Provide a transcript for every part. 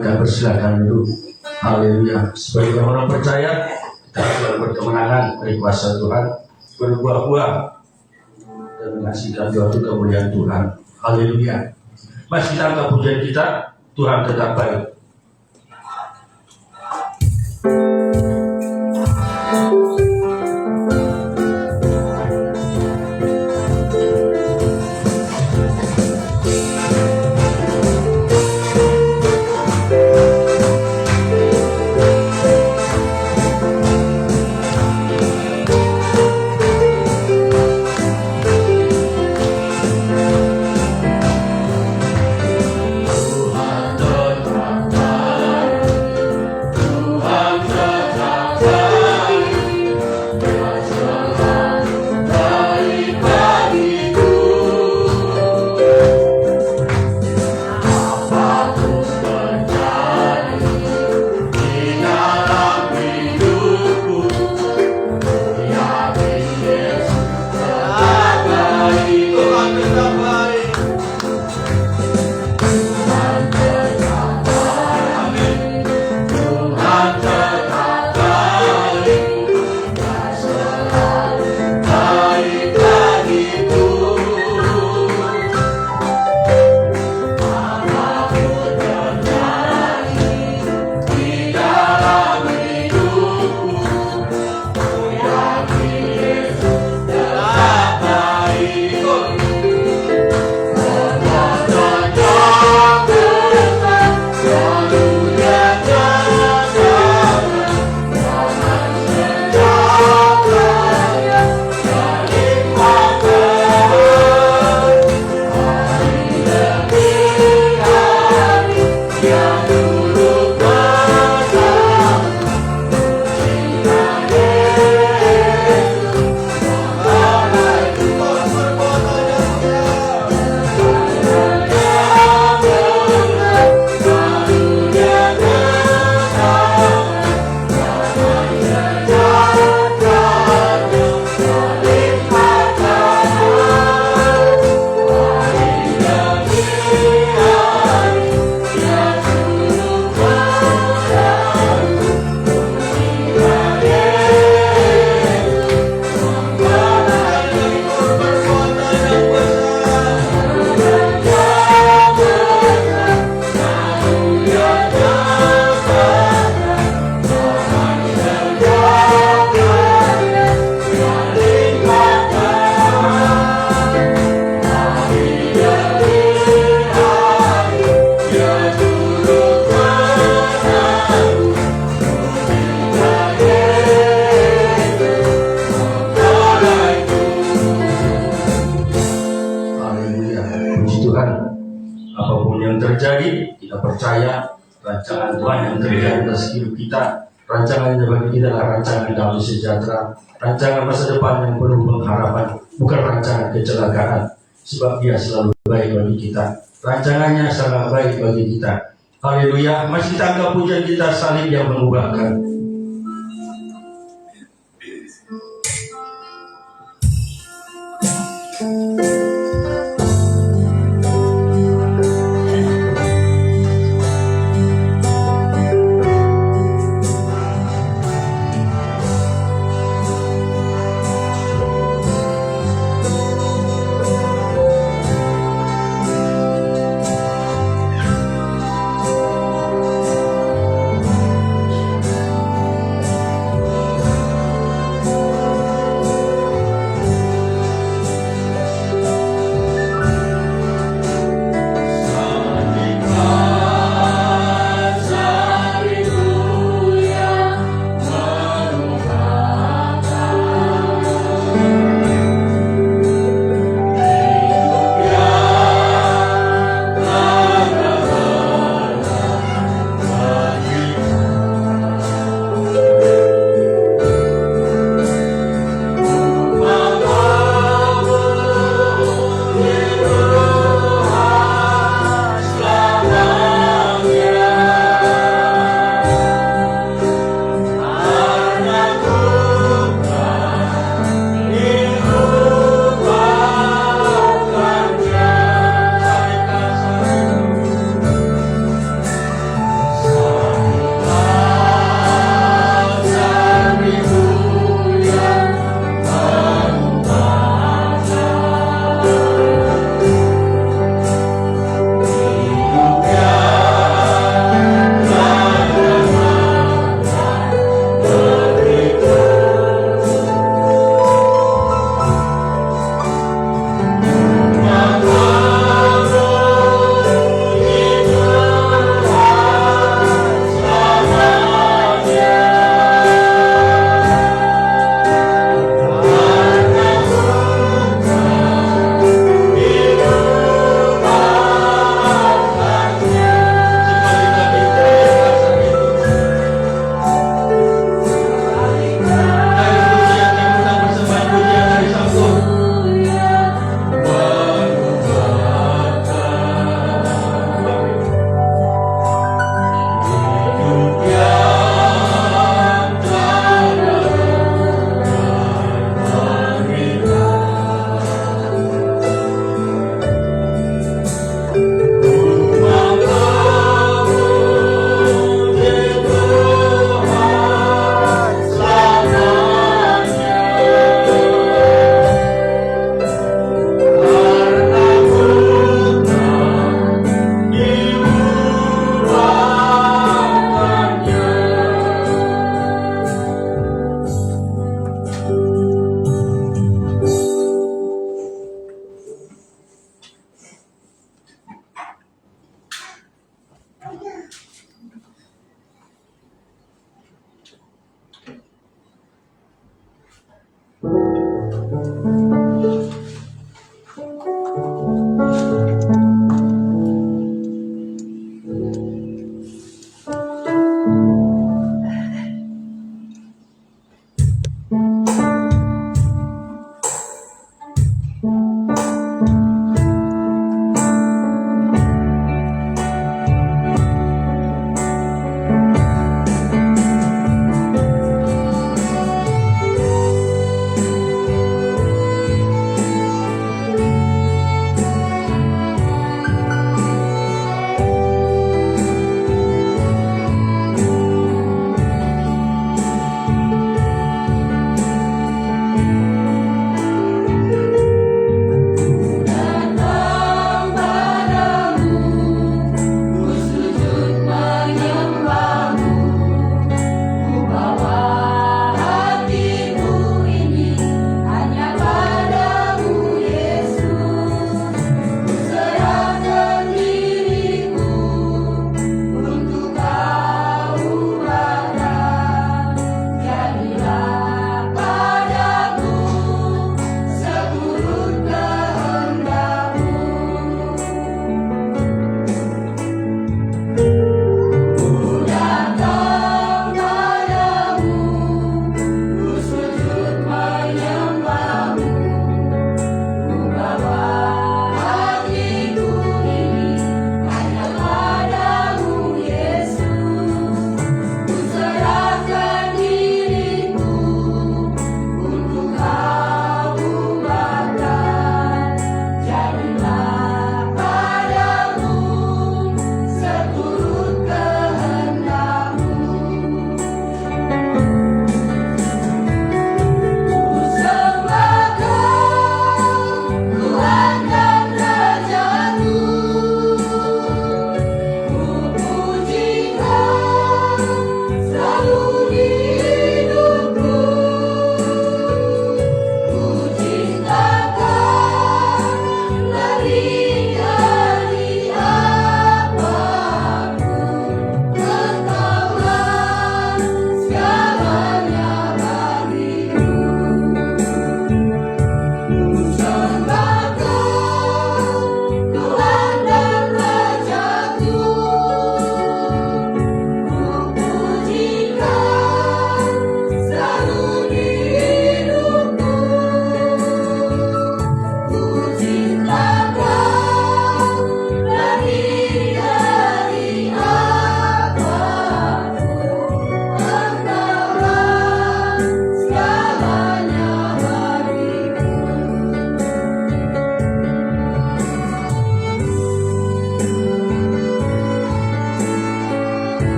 Maka persilakan dulu. Haleluya. Sebagai orang percaya, kita selalu berkemenangan dari kuasa Tuhan, berbuah-buah dan menghasilkan suatu kemuliaan Tuhan. Haleluya. Masih tanpa pujian kita, Tuhan tetap baik. Rancangan Tuhan yang terjadi atas hidup kita, rancangan yang bagi kita adalah rancangan damai sejahtera, rancangan masa depan yang penuh pengharapan, bukan rancangan kecelakaan, sebab Dia selalu baik bagi kita. Rancangannya sangat baik bagi kita. Haleluya. Masih tangga pujian kita, salib yang mengubahkan.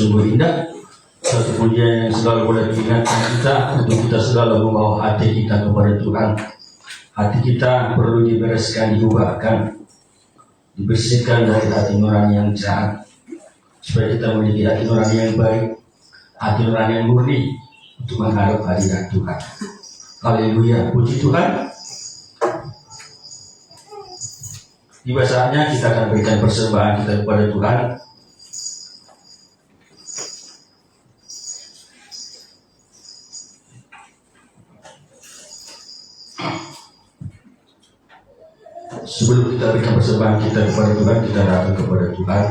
sungguh indah. Satu pujian yang selalu boleh diingatkan kita untuk kita selalu membawa hati kita kepada Tuhan. Hati kita perlu dibereskan, diubahkan, dibersihkan dari hati nurani yang jahat, supaya kita memiliki hati nurani yang baik, hati nurani yang murni untuk menghadap hadirat Tuhan. Haleluya, puji Tuhan. Tiba saatnya kita akan berikan persembahan kita kepada Tuhan. Sebelum kita berikan persembahan kita kepada Tuhan, kita datang kepada Tuhan.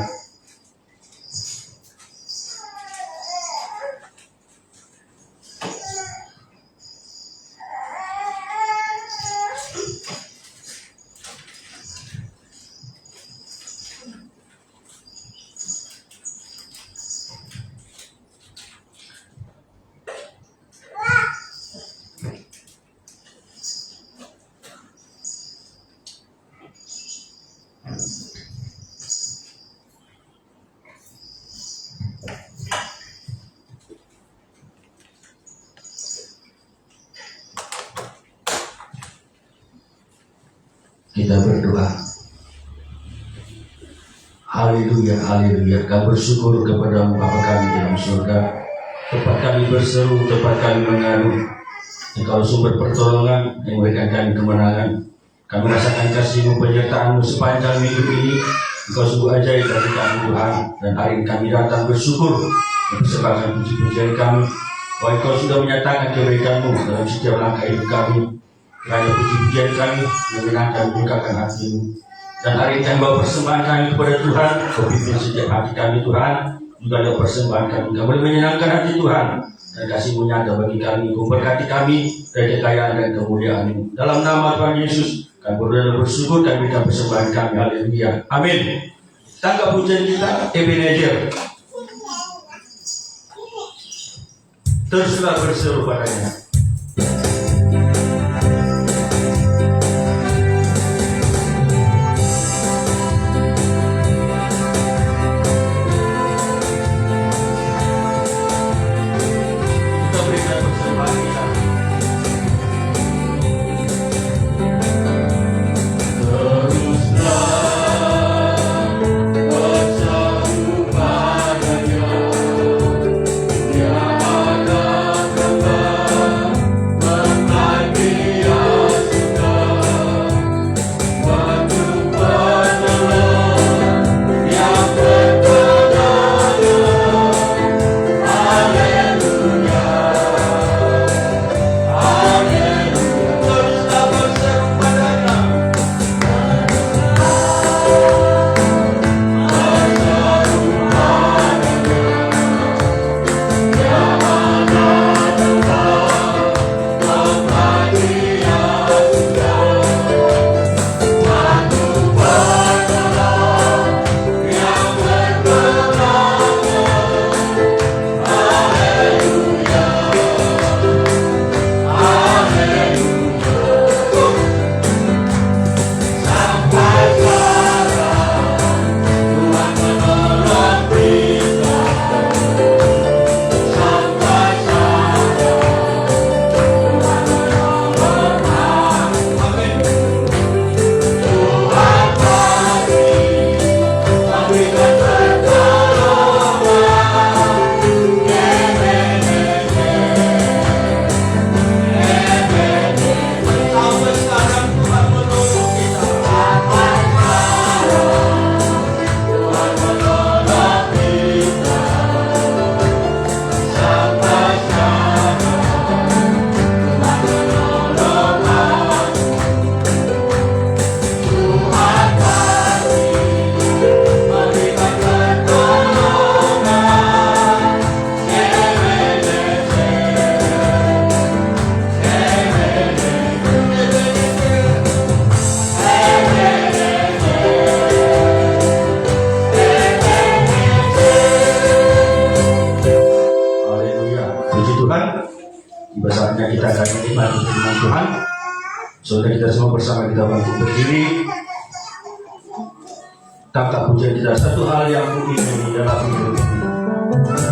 Kita berdoa. Haleluya, haleluya. Kami bersyukur kepada-Mu Bapa kami dalam surga. Tempat kami berseru, tempat kami mengalu. Engkau sumber pertolongan yang memberikan kami kemenangan. Kami rasakan kasih-Mu, penyertaan-Mu sepanjang minggu ini. Engkau sungguh ajaib bagi kami Tuhan. Dan hari ini kami datang bersyukur mempersembahkan puji-pujian kami. Bahwa Engkau sudah menyatakan kebaikan-Mu dalam setiap langkah hidup kami. Kiranya puji-pujian kami menyenangkan, membukakan hati-Mu. Dan hari ini kami bawa persembahan kami kepada Tuhan. Kau pimpin setiap hati kami Tuhan. Juga ada persembahan kami. Kau boleh menyenangkan hati Tuhan. Dan kasih-Mu nyata bagi kami. Kau berkati kami dari kekayaan dan kemuliaan-Mu. Dalam nama Tuhan Yesus, kami berdoa bersyukur dan berikan persembahan kami. Haleluya. Amin. Tangkap pujian kita, Ebenezer. Teruslah berseru padanya. Saatnya kita akan menikmati firman Tuhan. Saudara kita semua bersama kita bangkit berdiri. Tangkap pujian kita, satu hal yang ku ingin di dalam hidup ini.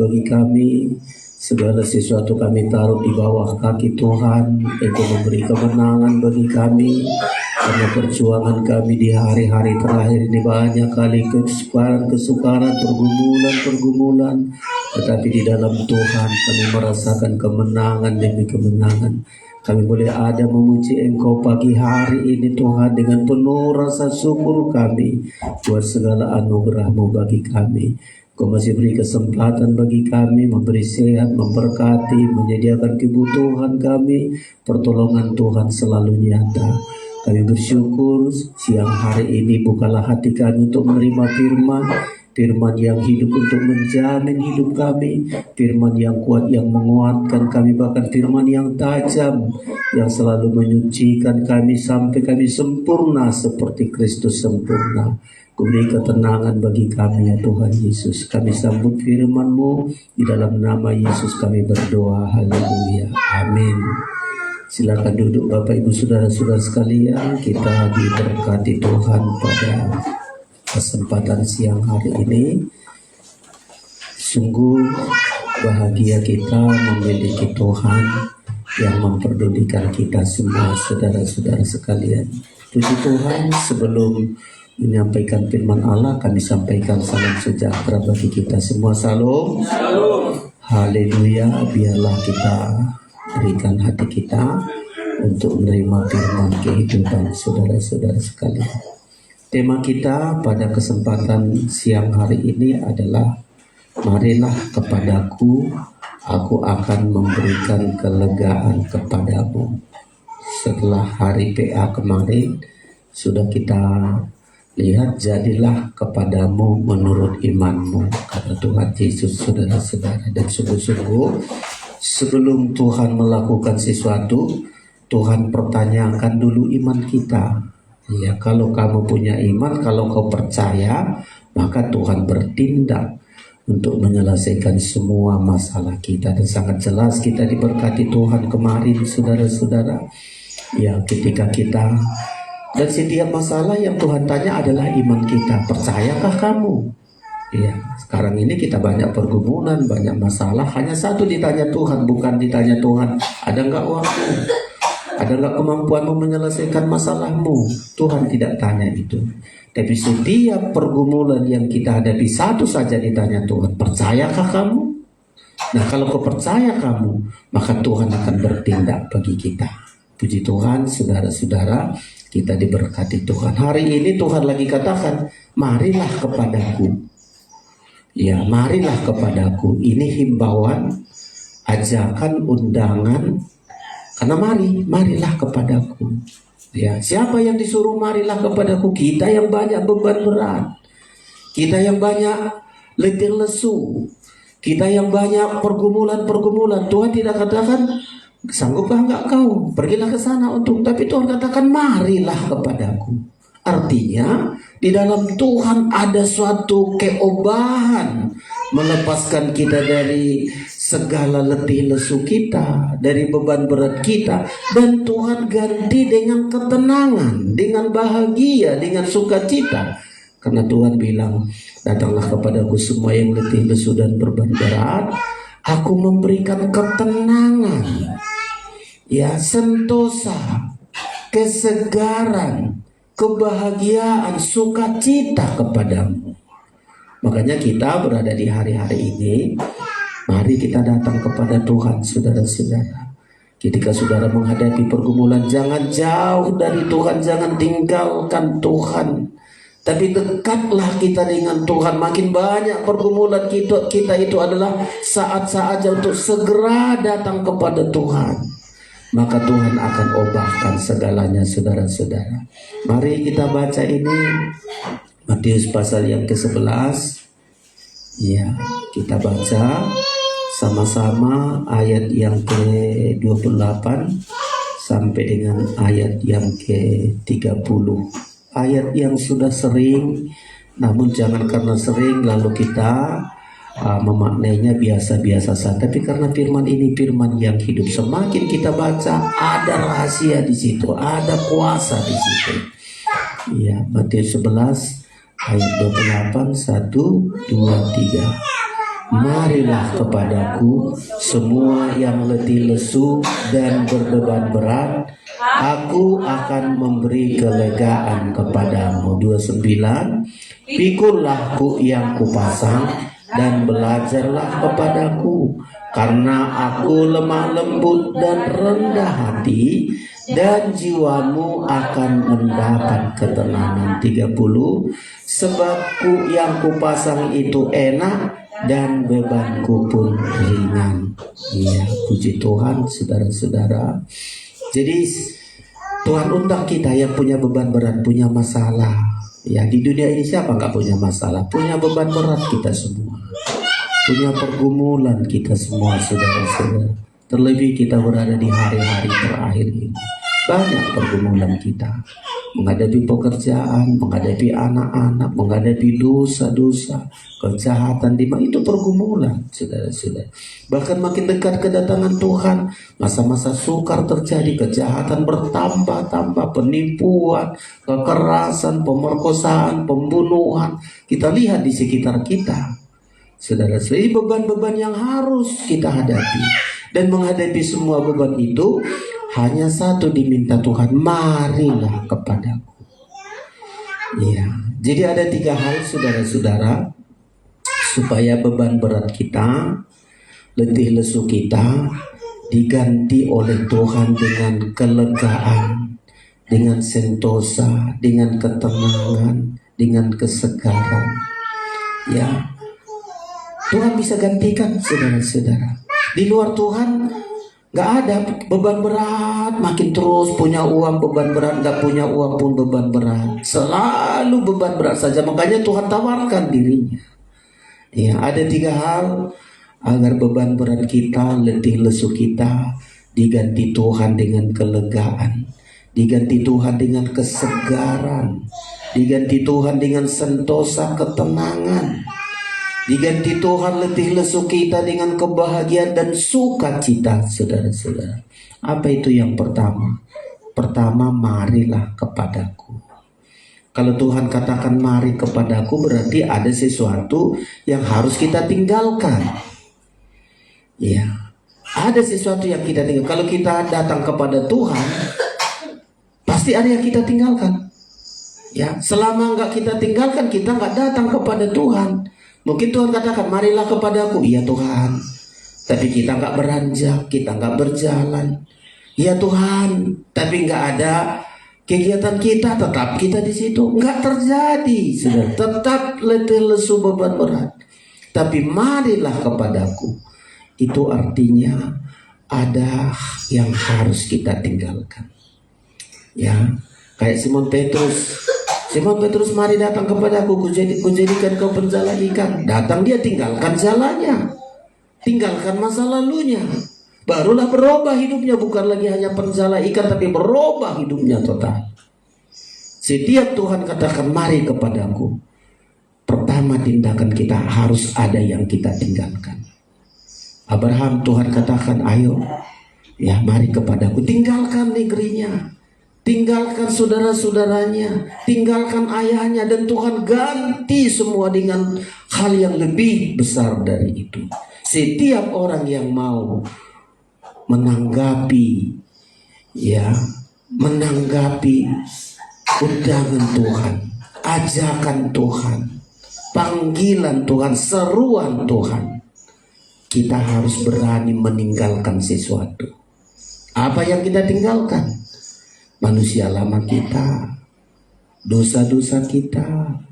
bagi kami. Segala sesuatu kami taruh di bawah kaki Tuhan. Engkau memberi kemenangan bagi kami. Karena perjuangan kami di hari-hari terakhir ini banyak kali kesukaran, pergumulan. Tetapi di dalam Tuhan kami merasakan kemenangan demi kemenangan. Kami boleh ada memuji Engkau pagi hari ini Tuhan dengan penuh rasa syukur kami buat segala anugerah-Mu bagi kami. Kau masih beri kesempatan bagi kami, memberi sehat, memberkati, menyediakan kebutuhan kami. Pertolongan Tuhan selalu nyata. Kami bersyukur siang hari ini bukalah hati kami untuk menerima firman yang hidup untuk menjamin hidup kami, firman yang kuat yang menguatkan kami, bahkan firman yang tajam yang selalu menyucikan kami sampai kami sempurna seperti Kristus sempurna. Beri ketenangan bagi kami ya Tuhan Yesus. Kami sambut firman-Mu, di dalam nama Yesus kami berdoa. Haleluya. Amin. Silakan duduk Bapak Ibu Saudara-saudara sekalian. Kita diberkati Tuhan pada kesempatan siang hari ini. Sungguh bahagia kita memiliki Tuhan yang memperdulikan kita semua saudara-saudara sekalian. Puji Tuhan, sebelum menyampaikan firman Allah, kami sampaikan salam sejahtera bagi kita semua. Salam. Haleluya. Biarlah kita berikan hati kita untuk menerima firman kehidupan saudara-saudara sekalian. Tema kita pada kesempatan siang hari ini adalah marilah kepadaku, aku akan memberikan kelegaan kepadamu. Setelah hari PA kemarin sudah kita lihat, jadilah kepadamu menurut imanmu, kata Tuhan Yesus saudara-saudara. Dan sungguh-sungguh sebelum Tuhan melakukan sesuatu, Tuhan pertanyakan dulu iman kita. Ya, kalau kamu punya iman, kalau kau percaya, maka Tuhan bertindak untuk menyelesaikan semua masalah kita. Dan sangat jelas kita diberkati Tuhan kemarin saudara-saudara. Ya, ketika kita, dan setiap masalah yang Tuhan tanya adalah iman kita. Percayakah kamu? Ya, sekarang ini kita banyak pergumulan, banyak masalah. Hanya satu ditanya Tuhan, bukan ditanya Tuhan, ada nggak uangmu? Ada nggak kemampuanmu menyelesaikan masalahmu? Tuhan tidak tanya itu. Tapi setiap pergumulan yang kita hadapi, satu saja ditanya Tuhan, percayakah kamu? Nah, kalau kau percaya kamu, maka Tuhan akan bertindak bagi kita. Puji Tuhan, saudara-saudara, kita diberkati Tuhan. Hari ini Tuhan lagi katakan, marilah kepadaku. Ya, marilah kepadaku. Ini himbauan, ajakan, undangan. Karena marilah kepadaku. Ya, siapa yang disuruh marilah kepadaku? Kita yang banyak beban berat. Kita yang banyak letih lesu. Kita yang banyak pergumulan. Tuhan tidak katakan, sanggupkah enggak kau? Pergilah ke sana untuk. Tapi Tuhan katakan, marilah kepadaku. Artinya, di dalam Tuhan ada suatu keobahan, melepaskan kita dari segala letih lesu kita, dari beban berat kita, dan Tuhan ganti dengan ketenangan, dengan bahagia, dengan sukacita. Karena Tuhan bilang, datanglah kepadaku semua yang letih lesu dan beban berat, aku memberikan ketenangan, ya, sentosa, kesegaran, kebahagiaan, sukacita kepadamu. Makanya kita berada di hari-hari ini, mari kita datang kepada Tuhan saudara-saudara. Ketika saudara menghadapi pergumulan, jangan jauh dari Tuhan, jangan tinggalkan Tuhan. Tapi dekatlah kita dengan Tuhan. Makin banyak pergumulan kita itu adalah saat-saatnya untuk segera datang kepada Tuhan. Maka Tuhan akan obahkan segalanya saudara-saudara. Mari kita baca ini, Matius pasal yang ke-11. Ya, kita baca sama-sama ayat yang ke-28 sampai dengan ayat yang ke-30. Ayat yang sudah sering, namun jangan karena sering lalu kita memaknainya biasa-biasa saja. Tapi karena firman ini firman yang hidup, semakin kita baca ada rahasia di situ, ada kuasa di situ. Ya, Matius 11 ayat 28, 1, 2, 3. marilah kepadaku semua yang letih lesu dan berbeban berat, aku akan memberi kelegaan kepadamu. 29. Pikullah yang kupasang dan belajarlah kepadaku, karena aku lemah lembut dan rendah hati, dan jiwamu akan mendapat ketenangan. 30. Sebab yang kupasang itu enak dan bebanku pun ringan. Iya, puji Tuhan, saudara-saudara. Jadi Tuhan undang kita yang punya beban berat, punya masalah. Ya, di dunia ini siapa nggak punya masalah? Punya beban berat kita semua. Punya pergumulan kita semua, saudara-saudara. Terlebih kita berada di hari-hari terakhir ini. Banyak pergumulan kita. Menghadapi pekerjaan, menghadapi anak-anak, menghadapi dosa-dosa, kejahatan, itu pergumulan, saudara-saudara. Bahkan makin dekat kedatangan Tuhan, masa-masa sukar terjadi, kejahatan bertambah-tambah, penipuan, kekerasan, pemerkosaan, pembunuhan. Kita lihat di sekitar kita, saudara-saudara. Ini beban-beban yang harus kita hadapi. Dan menghadapi semua beban itu, hanya satu diminta Tuhan, marilah kepadaku. Ya, jadi ada 3 hal, saudara-saudara, supaya beban berat kita, letih lesu kita diganti oleh Tuhan dengan kelegaan, dengan sentosa, dengan ketenangan, dengan kesegaran. Ya, Tuhan bisa gantikan, saudara-saudara. Di luar Tuhan gak ada beban berat, makin terus punya uang beban berat, gak punya uang pun beban berat, selalu beban berat saja. Makanya Tuhan tawarkan dirinya. Ya, ada 3 hal agar beban berat kita, letih lesu kita diganti Tuhan dengan kelegaan, diganti Tuhan dengan kesegaran, diganti Tuhan dengan sentosa ketenangan, diganti Tuhan letih lesu kita dengan kebahagiaan dan sukacita, saudara-saudara. Apa itu yang pertama? Pertama, marilah kepadaku. Kalau Tuhan katakan mari kepadaku, berarti ada sesuatu yang harus kita tinggalkan. Ya, ada sesuatu yang kita tinggalkan. Kalau kita datang kepada Tuhan, pasti ada yang kita tinggalkan. Ya, selama nggak kita tinggalkan, kita nggak datang kepada Tuhan. Mungkin Tuhan katakan marilah kepadaku, iya Tuhan, tapi kita nggak beranjak, kita nggak berjalan. Iya Tuhan, tapi nggak ada kegiatan kita, tetap kita di situ, nggak terjadi, sudah tetap letih lesu beban berat. Tapi marilah kepadaku, itu artinya ada yang harus kita tinggalkan. Ya, kayak Simon Petrus. Simon Petrus, mari datang kepadaku, kujadikan kau penjala ikan. Datang dia, tinggalkan jalannya, tinggalkan masa lalunya. Barulah berubah hidupnya, bukan lagi hanya penjala ikan, tapi berubah hidupnya total. Setiap Tuhan katakan mari kepadaku, pertama tindakan kita harus ada yang kita tinggalkan. Abraham, Tuhan katakan ayo, ya mari kepadaku, tinggalkan negerinya, tinggalkan saudara-saudaranya, tinggalkan ayahnya, dan Tuhan ganti semua dengan hal yang lebih besar dari itu. Setiap orang yang mau menanggapi, ya, menanggapi undangan Tuhan, ajakan Tuhan, panggilan Tuhan, seruan Tuhan, kita harus berani meninggalkan sesuatu. Apa yang kita tinggalkan? Manusia lama kita, dosa-dosa kita,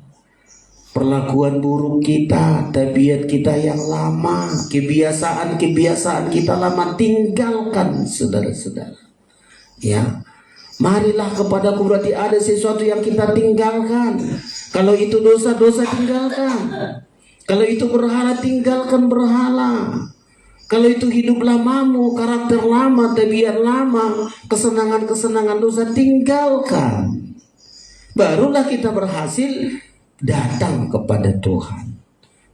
perlakuan buruk kita, tabiat kita yang lama, kebiasaan kita lama, tinggalkan, saudara-saudara. Ya, marilah kepadaku berarti ada sesuatu yang kita tinggalkan. Kalau itu dosa-dosa, tinggalkan. Kalau itu berhala, tinggalkan berhala. Kalau itu hidup lamamu, karakter lama, tabiat lama, kesenangan-kesenangan dosa, tinggalkan. Barulah kita berhasil datang kepada Tuhan,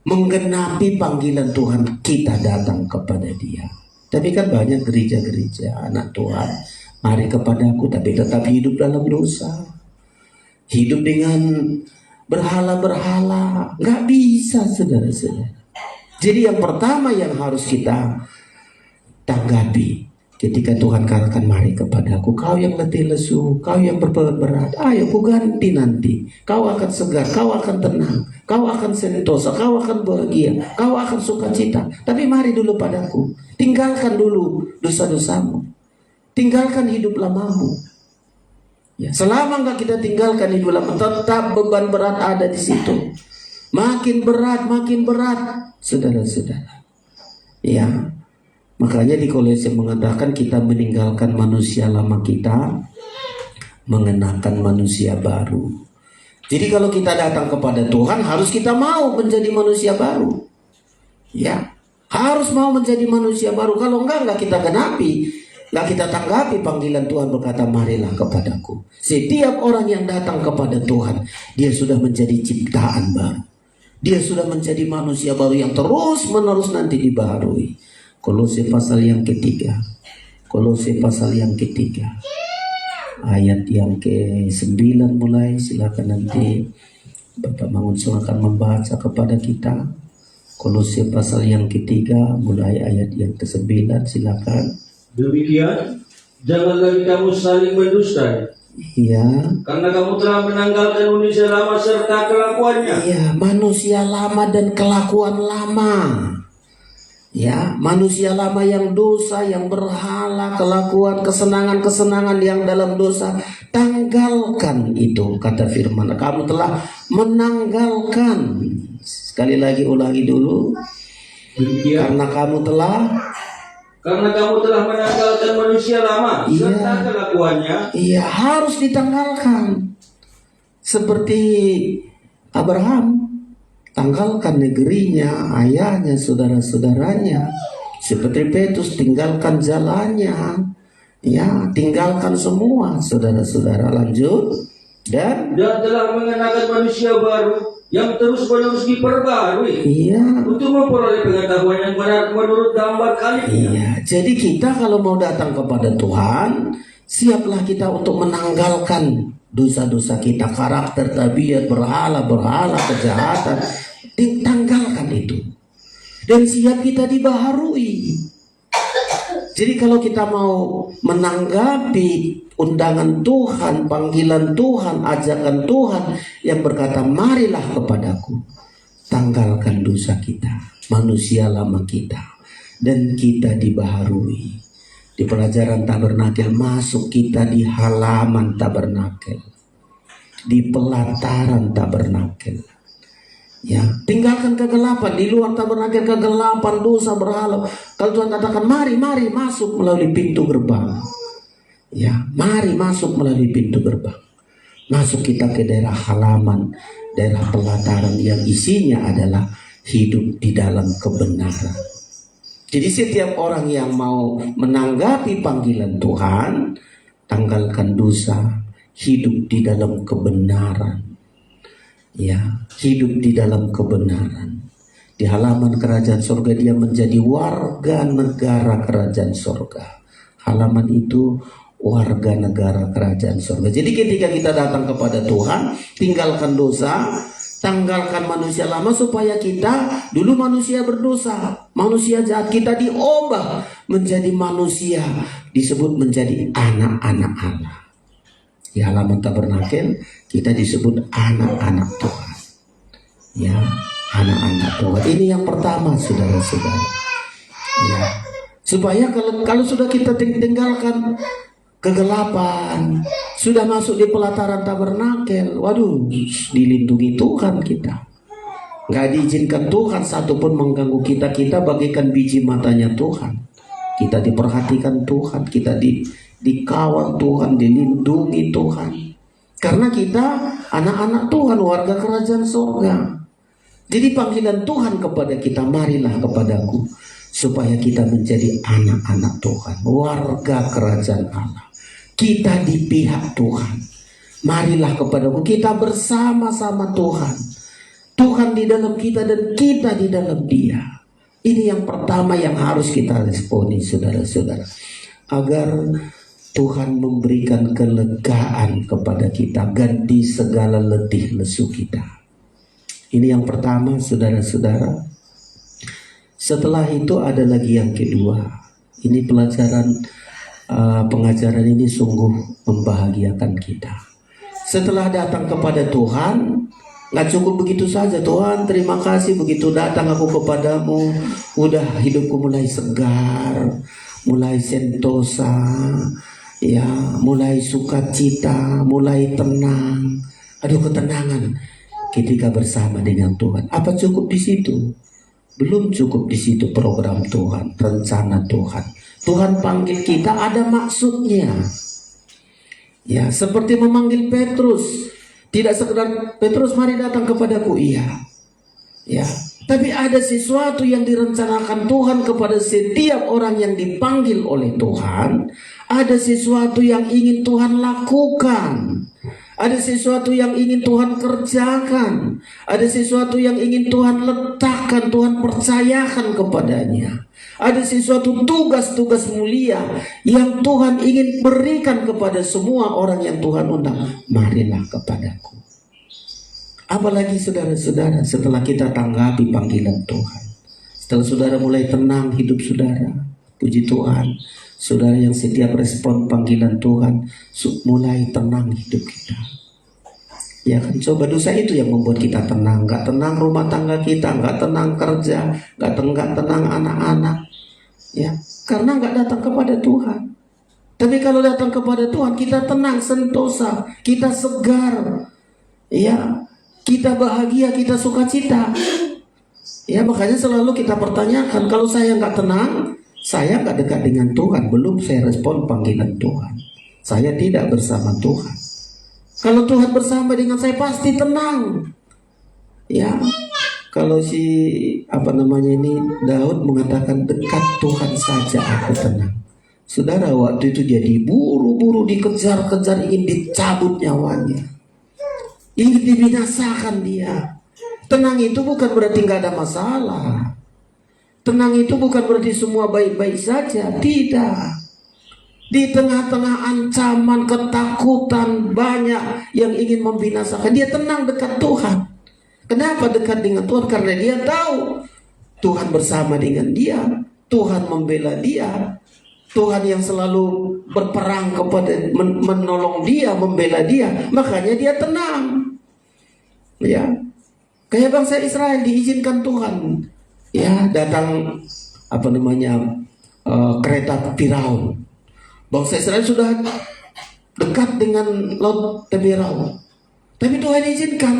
menggenapi panggilan Tuhan, kita datang kepada Dia. Tapi kan banyak gereja-gereja anak Tuhan, mari kepadaku, tapi tetap hidup dalam dosa, hidup dengan berhala-berhala. Nggak bisa, saudara-saudara. Jadi yang pertama yang harus kita tanggapi ketika Tuhan katakan, mari kepadaku, kau yang letih lesu, kau yang berbeban berat, ayo ku ganti nanti. Kau akan segar, kau akan tenang, kau akan sentosa, kau akan bahagia, kau akan sukacita. Tapi mari dulu padaku, tinggalkan dulu dosa-dosamu, tinggalkan hidup lamamu. Ya, selama enggak kita tinggalkan hidup lama, tetap beban berat ada di situ. Makin berat, saudara-saudara. Ya. Makanya di Kolose mengatakan kita meninggalkan manusia lama kita, mengenakan manusia baru. Jadi kalau kita datang kepada Tuhan, harus kita mau menjadi manusia baru. Ya, harus mau menjadi manusia baru. Kalau enggak kita genapi, enggak kita tanggapi panggilan Tuhan berkata, marilah kepadaku. Setiap orang yang datang kepada Tuhan, dia sudah menjadi ciptaan baru. Dia sudah menjadi manusia baru yang terus menerus nanti dibaharui. Kolose pasal yang ketiga, Kolose pasal yang ketiga, ayat yang ke-9 mulai. Silakan nanti Bapak Mangunsung akan membaca kepada kita. Kolose pasal yang ketiga mulai ayat yang ke-9. Silakan. Demikian, jangan lagi kamu saling mendustai. Iya. Karena kamu telah menanggalkan manusia lama serta kelakuannya. Iya, manusia lama dan kelakuan lama. Ya, manusia lama yang dosa, yang berhala, kelakuan, kesenangan-kesenangan yang dalam dosa, tanggalkan itu, kata firman. Kamu telah menanggalkan. Sekali lagi ulangi dulu. Demikian, Karena kamu telah menanggalkan manusia lama serta kelakuannya. Iya, harus ditanggalkan. Seperti Abraham, tanggalkan negerinya, ayahnya, saudara-saudaranya. Seperti Petrus, tinggalkan jalannya. Ya, tinggalkan semua, saudara-saudara. Lanjut. Dan telah mengenakan manusia baru yang terus-menerus diperbarui. iya, Untuk memperoleh pengetahuan yang benar menurut gambar kalinya. iya. Jadi kita kalau mau datang kepada Tuhan, siaplah kita untuk menanggalkan dosa-dosa kita, karakter, tabiat, berhala, kejahatan. Ditanggalkan itu. Dan siap kita dibaharui. Jadi kalau kita mau menanggapi undangan Tuhan, panggilan Tuhan, ajakan Tuhan yang berkata, marilah kepadaku, tanggalkan dosa kita, manusia lama kita, dan kita dibaharui. Di pelajaran tabernakel, masuk kita di halaman tabernakel, di pelataran tabernakel. Ya, tinggalkan kegelapan. Di luar tabernakel kegelapan, dosa, berhala. Kalau Tuhan katakan mari masuk melalui pintu gerbang. Ya, mari masuk melalui pintu gerbang. Masuk kita ke daerah halaman, daerah pelataran yang isinya adalah hidup di dalam kebenaran. Jadi setiap orang yang mau menanggapi panggilan Tuhan, tanggalkan dosa, hidup di dalam kebenaran. Ya, hidup di dalam kebenaran. Di halaman kerajaan sorga dia menjadi warga negara kerajaan sorga. Halaman itu warga negara kerajaan sorga. Jadi ketika kita datang kepada Tuhan, tinggalkan dosa, tanggalkan manusia lama, supaya kita dulu manusia berdosa, manusia jahat, kita diubah menjadi manusia, disebut menjadi anak-anak Allah. Di halaman tabernakel kita disebut anak-anak Tuhan. Ya, anak-anak Tuhan. Ini yang pertama, saudara-saudara. Ya, supaya kalau sudah kita tinggalkan kegelapan, sudah masuk di pelataran tabernakel, waduh, dilindungi Tuhan kita. Nggak diizinkan Tuhan satupun mengganggu kita. Kita bagaikan biji matanya Tuhan. Kita diperhatikan Tuhan, kita dikawal Tuhan, dilindungi Tuhan. Karena kita anak-anak Tuhan, warga kerajaan sorga. Jadi panggilan Tuhan kepada kita, marilah kepadaku, supaya kita menjadi anak-anak Tuhan, warga kerajaan Allah. Kita di pihak Tuhan. Marilah kepadaku, kita bersama-sama Tuhan. Tuhan di dalam kita dan kita di dalam Dia. Ini yang pertama yang harus kita responi, saudara-saudara, agar Tuhan memberikan kelegaan kepada kita, ganti segala letih lesu kita. Ini yang pertama, saudara-saudara. Setelah itu ada lagi yang kedua. Ini pengajaran ini sungguh membahagiakan kita. Setelah datang kepada Tuhan, nggak cukup begitu saja. Tuhan, terima kasih begitu datang aku kepadamu, udah hidupku mulai segar, mulai sentosa, ya, mulai sukacita, mulai tenang. Aduh, ketenangan ketika bersama dengan Tuhan. Apa cukup di situ? Belum cukup di situ program Tuhan, rencana Tuhan. Tuhan panggil kita ada maksudnya. Ya, seperti memanggil Petrus. Tidak sekedar Petrus mari datang kepadaku, iya. Ya, tapi ada sesuatu yang direncanakan Tuhan kepada setiap orang yang dipanggil oleh Tuhan. Ada sesuatu yang ingin Tuhan lakukan. Ada sesuatu yang ingin Tuhan kerjakan. Ada sesuatu yang ingin Tuhan letakkan, Tuhan percayakan kepadanya. Ada sesuatu tugas-tugas mulia yang Tuhan ingin berikan kepada semua orang yang Tuhan undang. Marilah kepadaku. Apalagi saudara-saudara, setelah kita tanggapi panggilan Tuhan, setelah saudara mulai tenang hidup saudara, puji Tuhan, saudara yang setiap respon panggilan Tuhan, mulai tenang hidup kita. Ya kan, coba dosa itu yang membuat kita tenang. Gak tenang rumah tangga kita, gak tenang kerja, gak tenang anak-anak. Ya, karena gak datang kepada Tuhan. Tapi kalau datang kepada Tuhan, kita tenang, sentosa, kita segar. Ya, kita bahagia, kita sukacita. Ya, makanya selalu kita pertanyakan, kalau saya gak tenang, saya gak dekat dengan Tuhan. Belum saya respon panggilan Tuhan. Saya tidak bersama Tuhan. Kalau Tuhan bersama dengan saya pasti tenang. Ya, kalau Daud mengatakan dekat Tuhan saja aku tenang. Saudara, waktu itu jadi buru-buru dikejar-kejar, ingin dicabut nyawanya, ingin dibinasakan dia. Tenang itu bukan berarti nggak ada masalah. Tenang itu bukan berarti semua baik-baik saja. Tidak. Di tengah-tengah ancaman, ketakutan, banyak yang ingin membinasakan, dia tenang dekat Tuhan. Kenapa dekat dengan Tuhan? Karena dia tahu Tuhan bersama dengan dia, Tuhan membela dia, Tuhan yang selalu berperang kepada, menolong dia, membela dia. Makanya dia tenang. Ya, kayak bangsa Israel diizinkan Tuhan, ya, datang kereta Firaun. Bangsa Israel sudah dekat dengan Laut Teberau, tapi Tuhan izinkan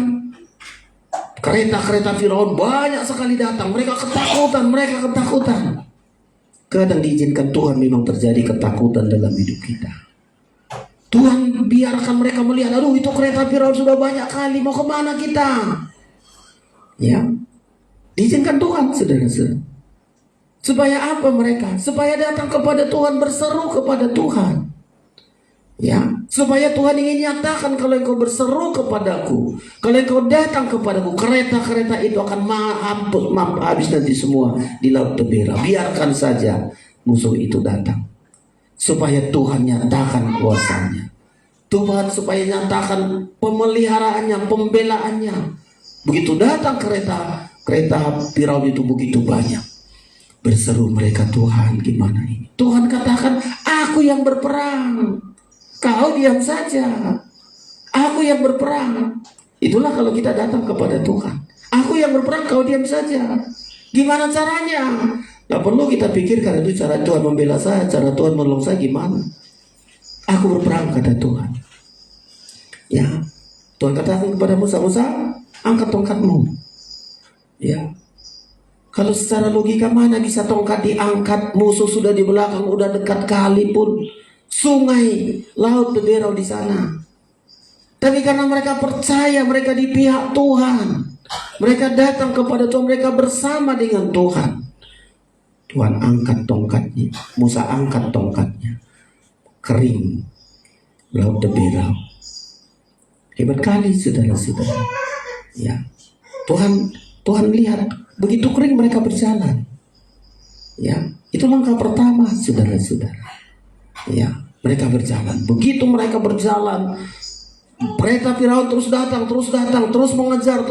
kereta Firaun banyak sekali datang. Mereka ketakutan. Kadang diizinkan Tuhan, memang terjadi ketakutan dalam hidup kita. Tuhan biarkan mereka melihat, aduh itu kereta Firaun sudah banyak kali, mau kemana kita? Ya, diizinkan Tuhan, saudara-saudara. Supaya apa mereka? Supaya datang kepada Tuhan, berseru kepada Tuhan. Ya, supaya Tuhan ingin nyatakan, kalau engkau berseru kepadaku, kalau engkau datang kepadaku, kereta-kereta itu akan habis nanti semua di Laut Teberau. Biarkan saja musuh itu datang. Supaya Tuhan nyatakan kuasanya. Tuhan supaya nyatakan pemeliharaannya, pembelaannya. Begitu datang kereta Firaun itu begitu banyak. Berseru mereka, Tuhan gimana ini? Tuhan katakan, aku yang berperang, kau diam saja. Aku yang berperang. Itulah kalau kita datang kepada Tuhan. Aku yang berperang, kau diam saja. Gimana caranya? Gak perlu kita pikirkan itu cara Tuhan membela saya, cara Tuhan menolong saya gimana. Aku berperang, kata Tuhan. Ya, Tuhan katakan kepada Musa, angkat tongkatmu. Ya. Kalau secara logika mana bisa tongkat diangkat, musuh sudah di belakang, udah dekat kali pun, sungai, Laut Teberau di sana. Tapi karena mereka percaya, mereka di pihak Tuhan, mereka datang kepada Tuhan, mereka bersama dengan Tuhan. Tuhan angkat tongkatnya, Musa angkat tongkatnya, kering Laut Teberau. Hebat kali saudara-saudara. Ya, Tuhan lihat. Begitu kering mereka berjalan. Ya, itu langkah pertama, saudara-saudara. Ya, mereka berjalan. Begitu mereka berjalan, kereta Firaun terus datang, terus mengejar.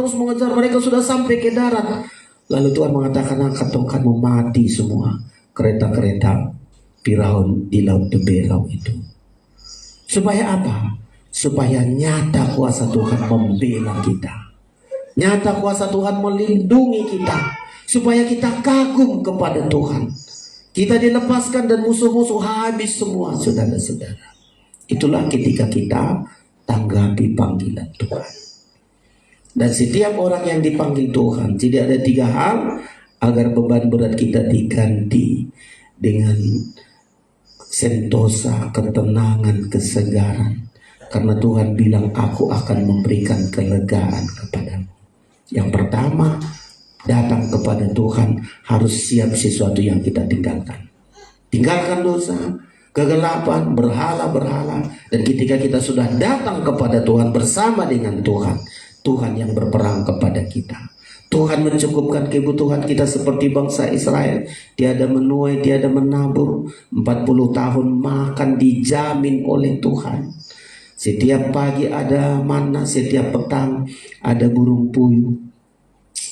Mereka sudah sampai ke darat. Lalu Tuhan mengatakan akan mati semua kereta-kereta Firaun di laut Teberau itu. Supaya apa? Supaya nyata kuasa Tuhan membela kita. Nyata kuasa Tuhan melindungi kita. Supaya kita kagum kepada Tuhan. Kita dilepaskan dan musuh-musuh habis semua, saudara-saudara. Itulah ketika kita tanggapi panggilan Tuhan. Dan setiap orang yang dipanggil Tuhan, tidak ada 3 hal agar beban berat kita diganti dengan sentosa, ketenangan, kesegaran. Karena Tuhan bilang, aku akan memberikan kelegaan kepadamu. Yang pertama, datang kepada Tuhan harus siap sesuatu yang kita tinggalkan. Tinggalkan dosa, kegelapan, berhala-berhala. Dan ketika kita sudah datang kepada Tuhan bersama dengan Tuhan, Tuhan yang berperang kepada kita. Tuhan mencukupkan kebutuhan kita seperti bangsa Israel. Tiada menuai, tiada menabur. 40 tahun makan dijamin oleh Tuhan. Setiap pagi ada mana, setiap petang ada burung puyuh.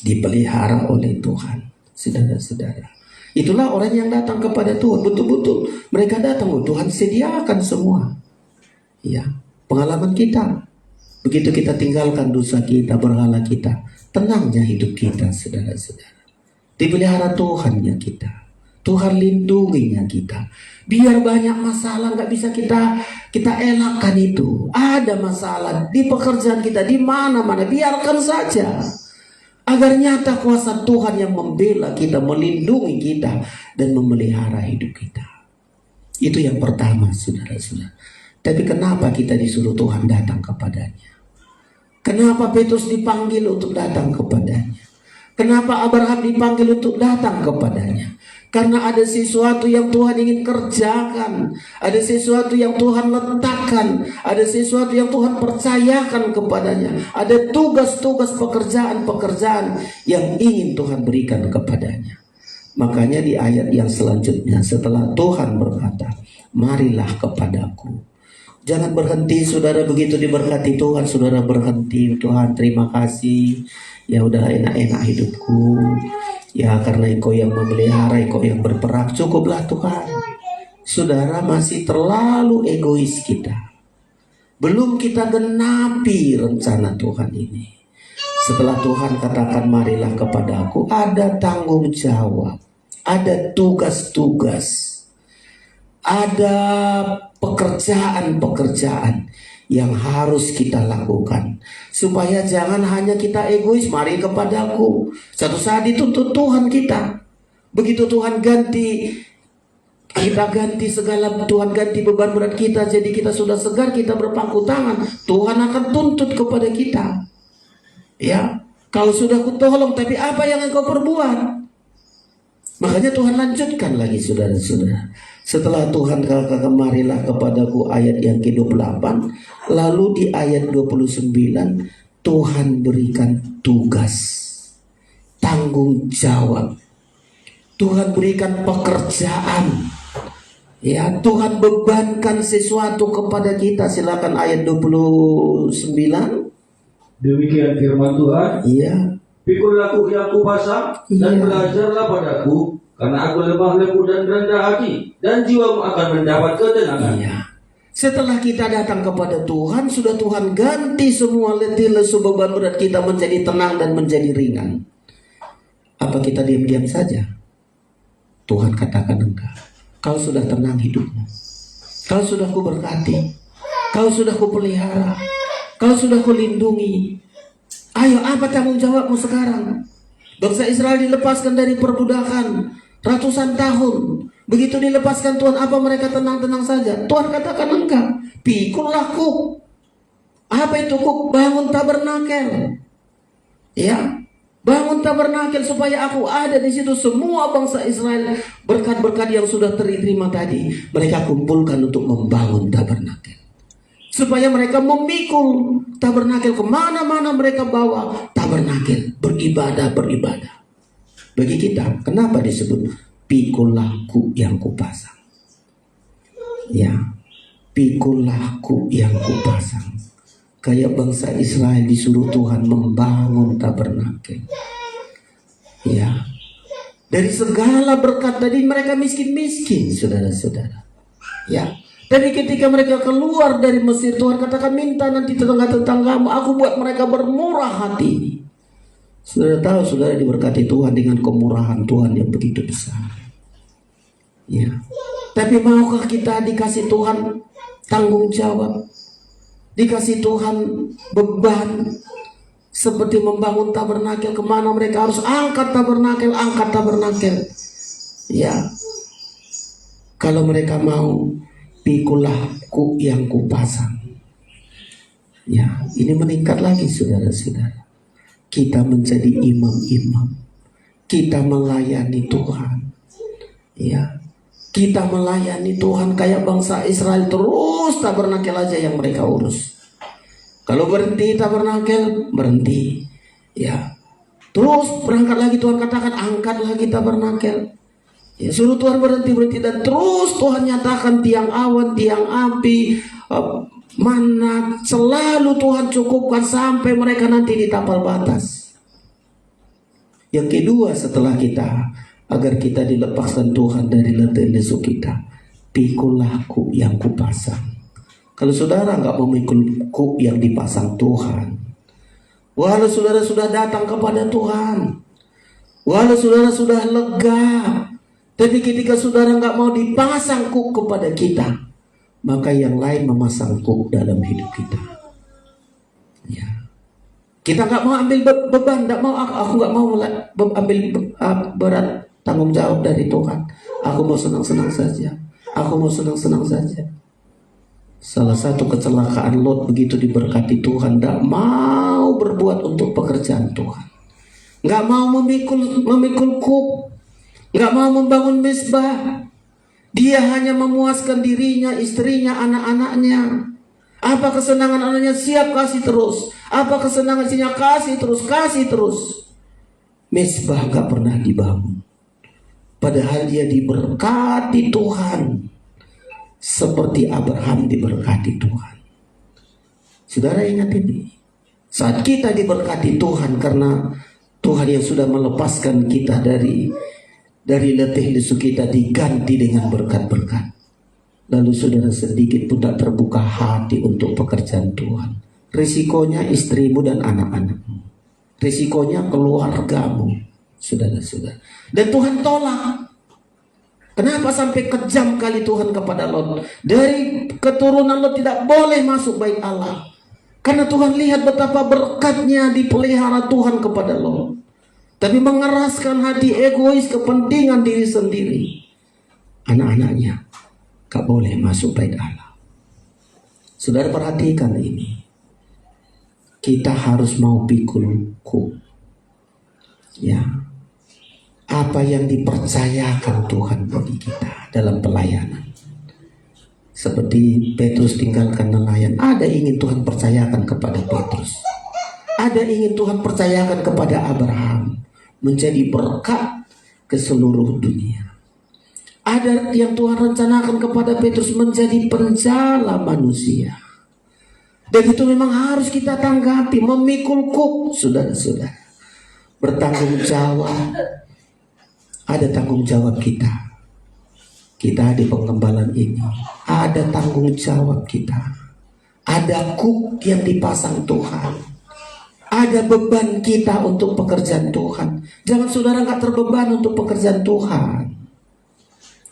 Dipelihara oleh Tuhan. Saudara-saudara, itulah orang yang datang kepada Tuhan. Betul-betul mereka datang, Tuhan sediakan semua. Ya, pengalaman kita. Begitu kita tinggalkan dosa kita, berhala kita, tenangnya hidup kita, saudara-saudara. Dipelihara Tuhannya kita. Tuhan lindunginya kita. Biar banyak masalah nggak bisa kita elakkan itu. Ada masalah di pekerjaan kita, di mana-mana, biarkan saja. Agar nyata kuasa Tuhan yang membela kita, melindungi kita, dan memelihara hidup kita. Itu yang pertama, saudara-saudara. Tapi kenapa kita disuruh Tuhan datang kepadanya? Kenapa Petrus dipanggil untuk datang kepadanya? Kenapa Abraham dipanggil untuk datang kepadanya? Karena ada sesuatu yang Tuhan ingin kerjakan. Ada sesuatu yang Tuhan letakkan. Ada sesuatu yang Tuhan percayakan kepadanya. Ada tugas-tugas pekerjaan-pekerjaan yang ingin Tuhan berikan kepadanya. Makanya di ayat yang selanjutnya, setelah Tuhan berkata, marilah kepadaku. Jangan berhenti, saudara. Begitu diberkati Tuhan, saudara berhenti. Tuhan, terima kasih. Ya udah enak-enak hidupku. Ya karena Engkau yang memelihara, Engkau yang berperang. Cukuplah Tuhan. Saudara, masih terlalu egois kita. Belum kita genapi rencana Tuhan ini. Setelah Tuhan katakan marilah kepadaku, ada tanggung jawab. Ada tugas-tugas. Ada pekerjaan-pekerjaan yang harus kita lakukan. Supaya jangan hanya kita egois, mari kepadaku. Satu saat dituntut Tuhan kita. Begitu Tuhan ganti, kita ganti segala, Tuhan ganti beban berat kita, jadi kita sudah segar, kita berpangku tangan, Tuhan akan tuntut kepada kita. Ya, kau sudah kutolong, tapi apa yang engkau perbuat? Makanya Tuhan lanjutkan lagi, saudara-saudara. Setelah Tuhan katakan marilah kepadaku, ayat yang ke-28, lalu di ayat 29 Tuhan berikan tugas, tanggung jawab. Tuhan berikan pekerjaan. Ya, Tuhan bebankan sesuatu kepada kita. Silakan ayat 29. Demikian firman Tuhan. Iya. Pikul aku yang kupasang dan belajarlah padaku, karena aku lemah lembut dan rendah hati, dan jiwamu akan mendapat ketenangan. Iya. Setelah kita datang kepada Tuhan, sudah Tuhan ganti semua letih lesu beban berat kita menjadi tenang dan menjadi ringan. Apa kita diam-diam saja? Tuhan katakan enggak. Kau sudah tenang hidupmu. Kau sudah kuberkati. Kau sudah kupelihara. Kau sudah kulindungi. Ayo, apa tanggung jawabmu sekarang? Bangsa Israel dilepaskan dari perbudakan ratusan tahun. Begitu dilepaskan Tuhan, apa mereka tenang-tenang saja? Tuhan katakan enggak. Pikullah kuk. Apa itu kuk? Bangun tabernakel. Ya, bangun tabernakel supaya aku ada di situ. Semua bangsa Israel, berkat-berkat yang sudah terima tadi, mereka kumpulkan untuk membangun tabernakel. Supaya mereka memikul tabernakel kemana-mana mereka bawa tabernakel, beribadah. Bagi kita, kenapa disebut pikulahku yang kupasang? Ya, pikulahku yang kupasang. Kayak bangsa Israel disuruh Tuhan membangun tabernakel. Ya, dari segala berkat tadi mereka miskin-miskin, saudara-saudara. Ya, jadi ketika mereka keluar dari Mesir, Tuhan katakan minta nanti tetangga-tetanggamu, aku buat mereka bermurah hati. Saudara tahu, saudara diberkati Tuhan dengan kemurahan Tuhan yang begitu besar. Ya, tapi maukah kita dikasih Tuhan tanggung jawab, dikasih Tuhan beban, seperti membangun tabernakel, kemana mereka harus angkat tabernakel. Ya, kalau mereka mau, pikulah ku yang kupasang. Ya, ini meningkat lagi saudara-saudara. Kita menjadi imam-imam, kita melayani Tuhan. Ya, kita melayani Tuhan kayak bangsa Israel, terus tabernakel aja yang mereka urus. Kalau berhenti tabernakel, berhenti. Ya, terus berangkat lagi, Tuhan katakan angkat lagi tabernakel. Ya, suruh Tuhan berhenti, dan terus Tuhan nyatakan tiang awan, tiang api, mana selalu Tuhan cukupkan sampai mereka nanti di tapal batas. Yang kedua setelah kita, agar kita dilepaskan Tuhan dari letih lesu kita, pikulah ku yang kupasang. Kalau saudara nggak memikul kuk yang dipasang Tuhan, walau saudara sudah datang kepada Tuhan, walau saudara sudah lega, tapi ketika saudara nggak mau dipasang kuk kepada kita, maka yang lain memasang kuk dalam hidup kita. Ya, kita nggak mau ambil beban, aku nggak mau ambil berat tanggung jawab dari Tuhan. Aku mau senang-senang saja. Salah satu kecelakaan Lot begitu diberkati Tuhan, tidak mau berbuat untuk pekerjaan Tuhan, nggak mau memikul kuk, nggak mau membangun mezbah. Dia hanya memuaskan dirinya, istrinya, anak-anaknya. Apa kesenangan anaknya, siap kasih terus. Apa kesenangan istrinya, kasih terus. Mezbah nggak pernah dibangun, padahal dia diberkati Tuhan seperti Abraham diberkati Tuhan. Saudara ingat ini, saat kita diberkati Tuhan karena Tuhan yang sudah melepaskan kita dari letih lesu kita, diganti dengan berkat-berkat. Lalu saudara sedikit pun tak terbuka hati untuk pekerjaan Tuhan. Risikonya istrimu dan anak-anakmu, risikonya keluargamu, saudara-saudara. Dan Tuhan tolak. Kenapa sampai kejam kali Tuhan kepada Lot? Dari keturunan Lot tidak boleh masuk bait Allah, karena Tuhan lihat betapa berkatnya dipelihara Tuhan kepada Lot. Tapi mengeraskan hati, egois, kepentingan diri sendiri, anak-anaknya gak boleh masuk bait Allah. Saudara perhatikan ini, kita harus mau pikul kuk. Ya, apa yang dipercayakan Tuhan bagi kita dalam pelayanan. Seperti Petrus tinggalkan nelayan, ada ingin Tuhan percayakan kepada Petrus, ada ingin Tuhan percayakan kepada Abraham, menjadi berkat ke seluruh dunia. Ada yang Tuhan rencanakan kepada Petrus, menjadi penjala manusia. Dan itu memang harus kita tanggapi, memikul kuk, saudara-saudara. Bertanggung jawab. Ada tanggung jawab kita. Kita di pengembalaan ini, ada tanggung jawab kita. Ada kuk yang dipasang Tuhan. Ada beban kita untuk pekerjaan Tuhan. Jangan saudara gak terbeban untuk pekerjaan Tuhan.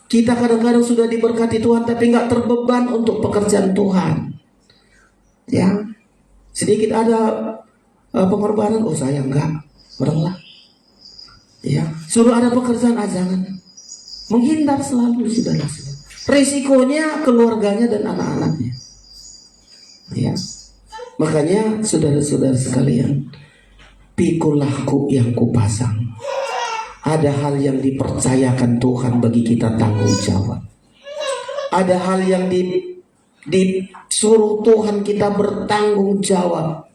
Kita kadang-kadang sudah diberkati Tuhan, tapi gak terbeban untuk pekerjaan Tuhan. Ya, sedikit ada pengorbanan, oh saya enggak, oranglah. Ya, suruh ada pekerjaan, jangan. Menghindar selalu, saudara. Risikonya keluarganya dan anak-anaknya. Ya, makanya saudara-saudara sekalian, pikulah kuk yang kupasang. Ada hal yang dipercayakan Tuhan bagi kita tanggung jawab. Ada hal yang disuruh Tuhan kita bertanggung jawab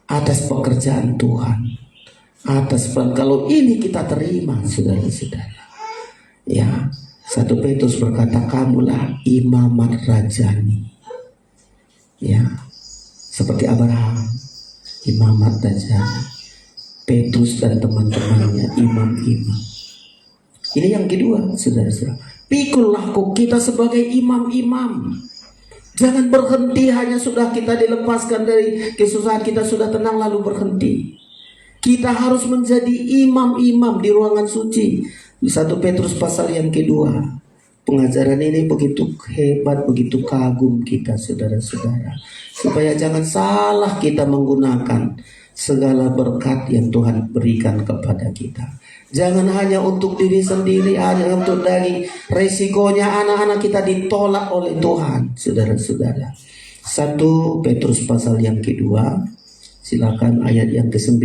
atas pekerjaan Tuhan. Atas peran, kalau ini kita terima, saudara-saudara. Ya, 1 Petrus berkata, kamulah imamat rajani. Ya, seperti Abraham, imamat rajani. Petrus dan teman-temannya, imam-imam. Ini yang kedua, saudara-saudara. Pikullah kuk kita sebagai imam-imam. Jangan berhenti hanya sudah kita dilepaskan dari kesusahan, kita sudah tenang lalu berhenti. Kita harus menjadi imam-imam di ruangan suci. Di 1 Petrus pasal yang kedua. Pengajaran ini begitu hebat, begitu kagum kita, saudara-saudara. Supaya jangan salah kita menggunakan segala berkat yang Tuhan berikan kepada kita. Jangan hanya untuk diri sendiri, hanya untuk daging. Resikonya anak-anak kita ditolak oleh Tuhan, saudara-saudara. 1 Petrus pasal yang kedua. Silakan ayat yang ke-9.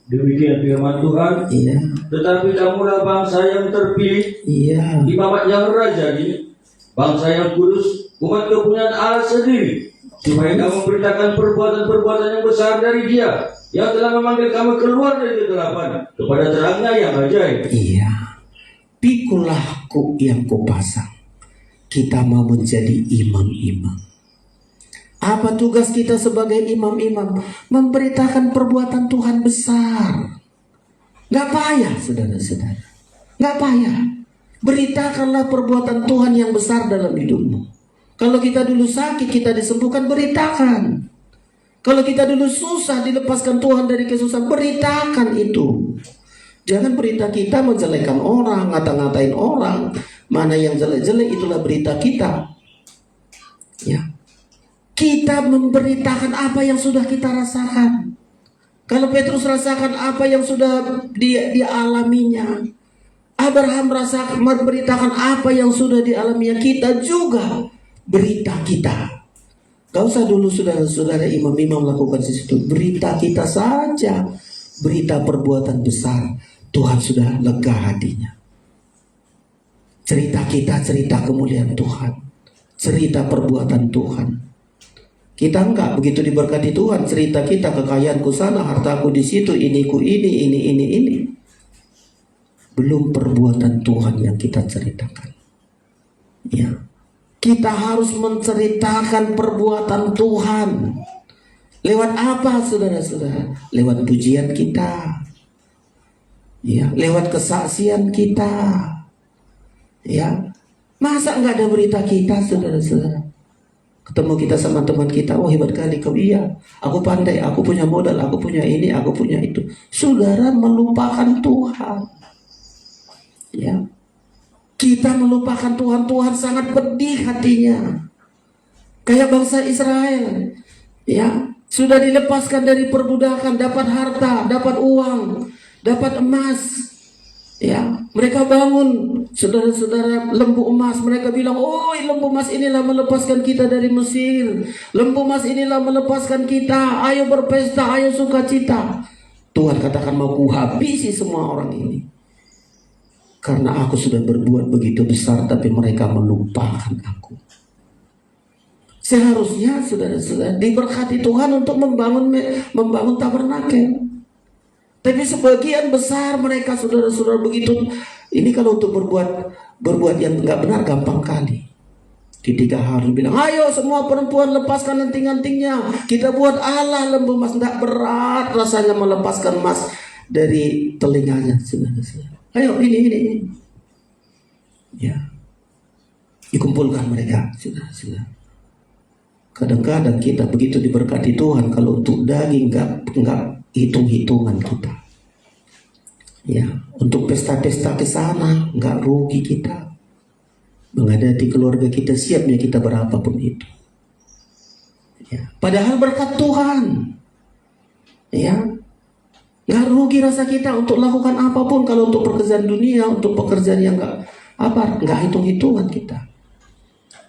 Demikian firman Tuhan. Iya. Tetapi kamulah bangsa yang terpilih, Iya. imamat yang rajani, bangsa yang kudus, umat kepunyaan Allah sendiri, supaya kamu memberitakan perbuatan-perbuatan yang besar dari Dia yang telah memanggil kamu keluar dari kegelapan kepada terangnya yang ajaib. Iya. Pikulah kuk yang kupasang. Kita mau menjadi imam-imam. Apa tugas kita sebagai imam-imam? Memberitakan perbuatan Tuhan besar. Gak payah, saudara-saudara. Gak payah. Beritakanlah perbuatan Tuhan yang besar dalam hidupmu. Kalau kita dulu sakit, kita disembuhkan, beritakan. Kalau kita dulu susah, dilepaskan Tuhan dari kesusahan, beritakan itu. Jangan berita kita menjelekkan orang, ngata-ngatain orang. Mana yang jelek-jelek, itulah berita kita. Ya. Kita memberitakan apa yang sudah kita rasakan. Kalau Petrus rasakan apa yang sudah dialaminya, Abraham memberitakan apa yang sudah dialaminya, kita juga berita kita. Gak usah dulu saudara-saudara imam-imam melakukan sesuatu, berita kita saja, berita perbuatan besar. Tuhan sudah lega hatinya. Cerita kita, cerita kemuliaan Tuhan, cerita perbuatan Tuhan. Kita enggak begitu diberkati Tuhan, cerita kita kekayaanku sana, hartaku di situ, ini. Belum perbuatan Tuhan yang kita ceritakan. Ya. Kita harus menceritakan perbuatan Tuhan. Lewat apa, saudara-saudara? Lewat pujian kita. Ya, lewat kesaksian kita. Ya. Masa enggak ada berita kita, saudara-saudara? Ketemu kita sama teman kita, oh hebat kali kau, iya, aku pandai, aku punya modal, aku punya ini, aku punya itu. Saudara melupakan Tuhan. Ya, kita melupakan Tuhan. Tuhan sangat pedih hatinya. Kayak bangsa Israel, ya, sudah dilepaskan dari perbudakan, dapat harta, dapat uang, dapat emas. Ya, mereka bangun, saudara-saudara, lembu emas. Mereka bilang, oh lembu emas inilah melepaskan kita dari Mesir. Lembu emas inilah melepaskan kita. Ayo berpesta, ayo sukacita. Tuhan katakan, mau kuhabisi semua orang ini. Karena aku sudah berbuat begitu besar, tapi mereka melupakan aku. Seharusnya saudara-saudara diberkati Tuhan untuk membangun tabernakel. Tapi sebagian besar mereka, saudara-saudara, begitu. Ini kalau untuk berbuat yang nggak benar gampang kali. Ketika Harun bilang, ayo semua perempuan lepaskan anting-antingnya, kita buat Allah lembu emas. Nggak berat rasanya melepaskan emas dari telinganya, saudara-saudara. Ayo ini. Ya, dikumpulkan mereka, saudara-saudara. Kadang-kadang kita begitu diberkati Tuhan, kalau untuk daging nggak hitung-hitungan kita. Ya, untuk pesta-pesta ke sana nggak rugi kita. Menghadapi keluarga kita, siapnya kita berapapun itu. Ya, padahal berkat Tuhan. Ya, nggak rugi rasa kita untuk lakukan apapun. Kalau untuk pekerjaan dunia, untuk pekerjaan yang nggak hitung-hitungan kita.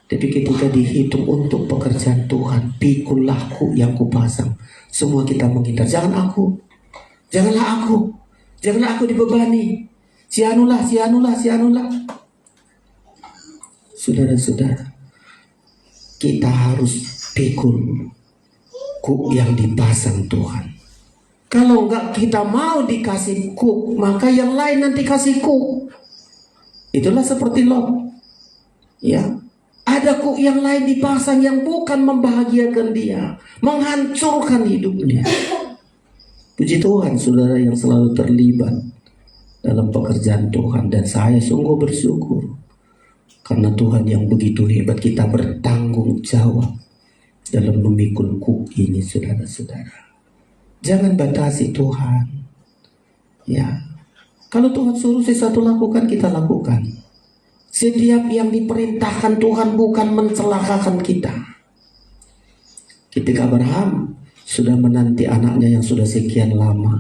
Tapi ketika dihitung untuk pekerjaan Tuhan, pikulahku yang kupasang, semua kita menghindar. Janganlah aku dibebani. Sianulah. Saudara-saudara, kita harus pikul kuk yang dipasang Tuhan. Kalau enggak kita mau dikasih kuk, maka yang lain nanti kasih kuk. Itulah seperti Lot. Ya. Ada kuk yang lain dipasang yang bukan membahagiakan dia, menghancurkan hidupnya. Puji Tuhan saudara yang selalu terlibat dalam pekerjaan Tuhan, dan saya sungguh bersyukur karena Tuhan yang begitu hebat. Kita bertanggung jawab dalam memikul kuk ini, saudara-saudara. Jangan batasi Tuhan. Ya, kalau Tuhan suruh sesuatu lakukan, kita lakukan. Setiap yang diperintahkan Tuhan bukan mencelakakan kita. Ketika Abraham sudah menanti anaknya yang sudah sekian lama,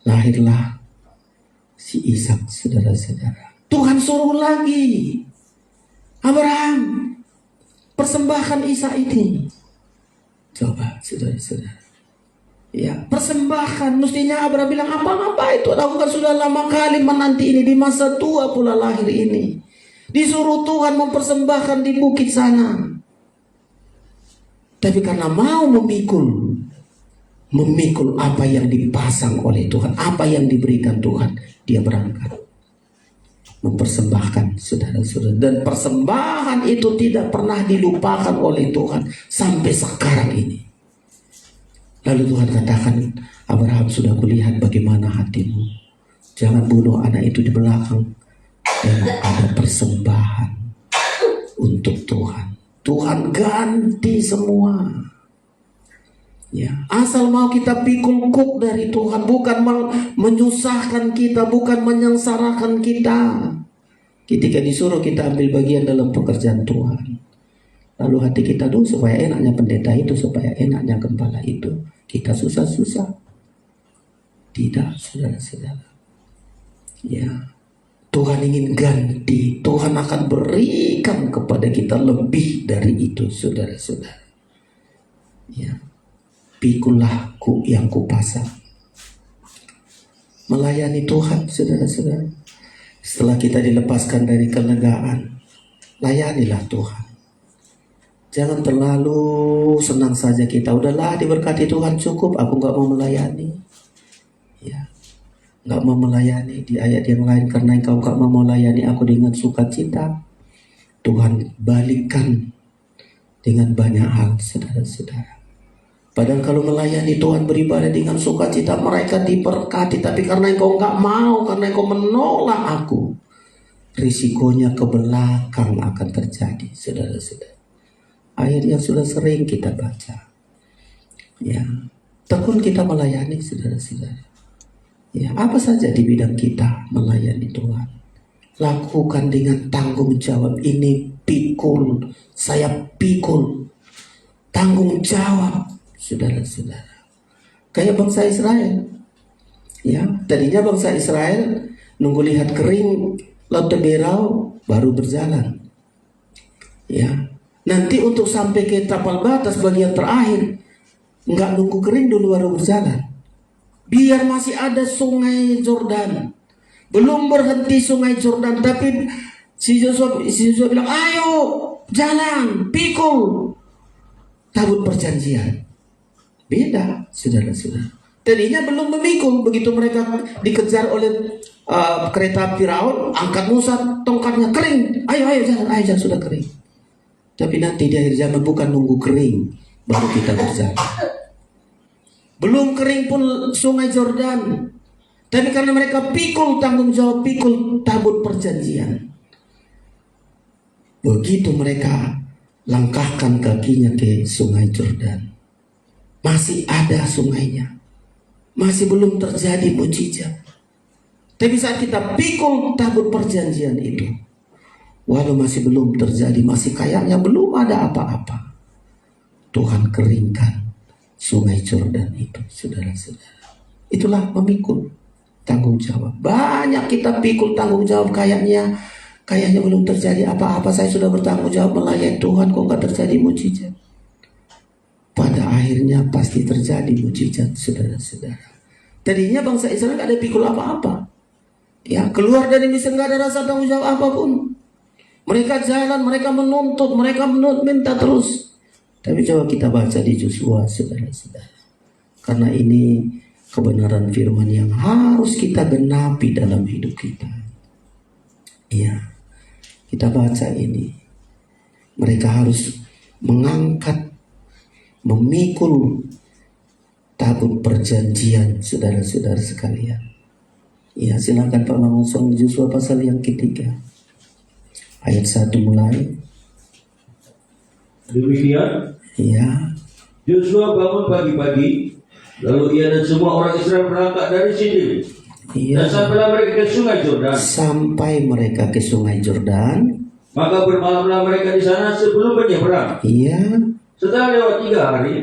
lahirlah si Ishak, saudara-saudara. Tuhan suruh lagi, Abraham, persembahkan Ishak ini. Coba, saudara-saudara. Ya, persembahkan. Mestinya Abraham bilang, apa itu? Aku kan sudah lama kali menanti ini, di masa tua pula lahir ini. Disuruh Tuhan mempersembahkan di bukit sana. Tapi karena mau memikul apa yang dipasang oleh Tuhan, apa yang diberikan Tuhan, dia berangkat mempersembahkan, saudara-saudara. Dan persembahan itu tidak pernah dilupakan oleh Tuhan sampai sekarang ini. Lalu Tuhan katakan, Abraham, sudah kulihat bagaimana hatimu. Jangan bunuh anak itu di belakang. Dan ada persembahan untuk Tuhan. Tuhan ganti semua. Ya, asal mau kita pikul kuk dari Tuhan, bukan menyusahkan kita, bukan menyengsarakan kita. Ketika disuruh kita ambil bagian dalam pekerjaan Tuhan, lalu hati kita dulu supaya enaknya pendeta itu, supaya enaknya gembala itu, kita susah-susah. Tidak, saudara-saudara. Ya, Tuhan ingin ganti. Tuhan akan berikan kepada kita lebih dari itu, saudara-saudara. Ya, pikullah kuk yang kupasang. Melayani Tuhan, saudara-saudara. Setelah kita dilepaskan dari kelegaan, layanilah Tuhan. Jangan terlalu senang saja kita. Udahlah, diberkati Tuhan, cukup, aku gak mau melayani. Ya, gak mau melayani. Di ayat yang lain, karena engkau gak mau melayani aku dengan sukacita, Tuhan balikkan dengan banyak hal, saudara-saudara. Padahal kalau melayani Tuhan, beribadah dengan sukacita, mereka diberkati. Tapi karena engkau gak mau, karena engkau menolak aku, risikonya ke belakang akan terjadi, saudara-saudara. Ayat yang sudah sering kita baca. Ya, tekun kita melayani, saudara-saudara. Ya, apa saja di bidang kita melayani Tuhan, lakukan dengan tanggung jawab. Ini pikul, saya pikul, tanggung jawab, saudara-saudara. Kayak bangsa Israel. Ya, tadinya bangsa Israel nunggu lihat kering laut Teberau baru berjalan. Ya, nanti untuk sampai ke tapal batas bagian terakhir, nggak nunggu kering dulu baru berjalan. Biar masih ada sungai Jordan, belum berhenti sungai Jordan, tapi si Joshua bilang, ayo jalan, pikul tabut perjanjian. Beda, saudara-saudara. Tadinya belum memikul, begitu mereka dikejar oleh kereta Firaun, angkat Musa tongkatnya, kering, ayo jalan, sudah kering. Tapi nanti di akhir zaman bukan nunggu kering baru kita berjalan. Belum kering pun sungai Jordan, tapi karena mereka pikul tanggung jawab, pikul tabut perjanjian, begitu mereka langkahkan kakinya ke sungai Jordan, masih ada sungainya, masih belum terjadi mujizat. Tapi saat kita pikul tabut perjanjian itu, walau masih belum terjadi, masih kayaknya belum ada apa-apa, Tuhan keringkan sungai Jordan itu, saudara-saudara. Itulah memikul tanggung jawab. Banyak kita pikul tanggung jawab, kayaknya belum terjadi apa-apa. Saya sudah bertanggung jawab melayani Tuhan, kok nggak terjadi mujizat. Pada akhirnya pasti terjadi mujizat, saudara-saudara. Tadinya bangsa Israel nggak ada pikul apa-apa. Ya, keluar dari Mesir nggak ada rasa tanggung jawab apapun. Mereka jalan, mereka menuntut, mereka minta terus. Tapi coba kita baca di Joshua, saudara-saudara. Karena ini kebenaran firman yang harus kita genapi dalam hidup kita. Iya, kita baca ini. Mereka harus mengangkat, memikul tabut perjanjian, saudara-saudara sekalian. Ya, silakan Pak Mangosong, Yosua pasal yang ketiga, ayat 1 mulai. Demikian Ya, Yosua bangun pagi-pagi, lalu ia dan semua orang Israel berangkat dari Sidim. Dan iya. sampailah mereka ke sungai Yordan. Sampai mereka ke sungai Yordan. Maka bermalamlah mereka di sana sebelum menyeberang. Iya, Setelah lewat 3 hari,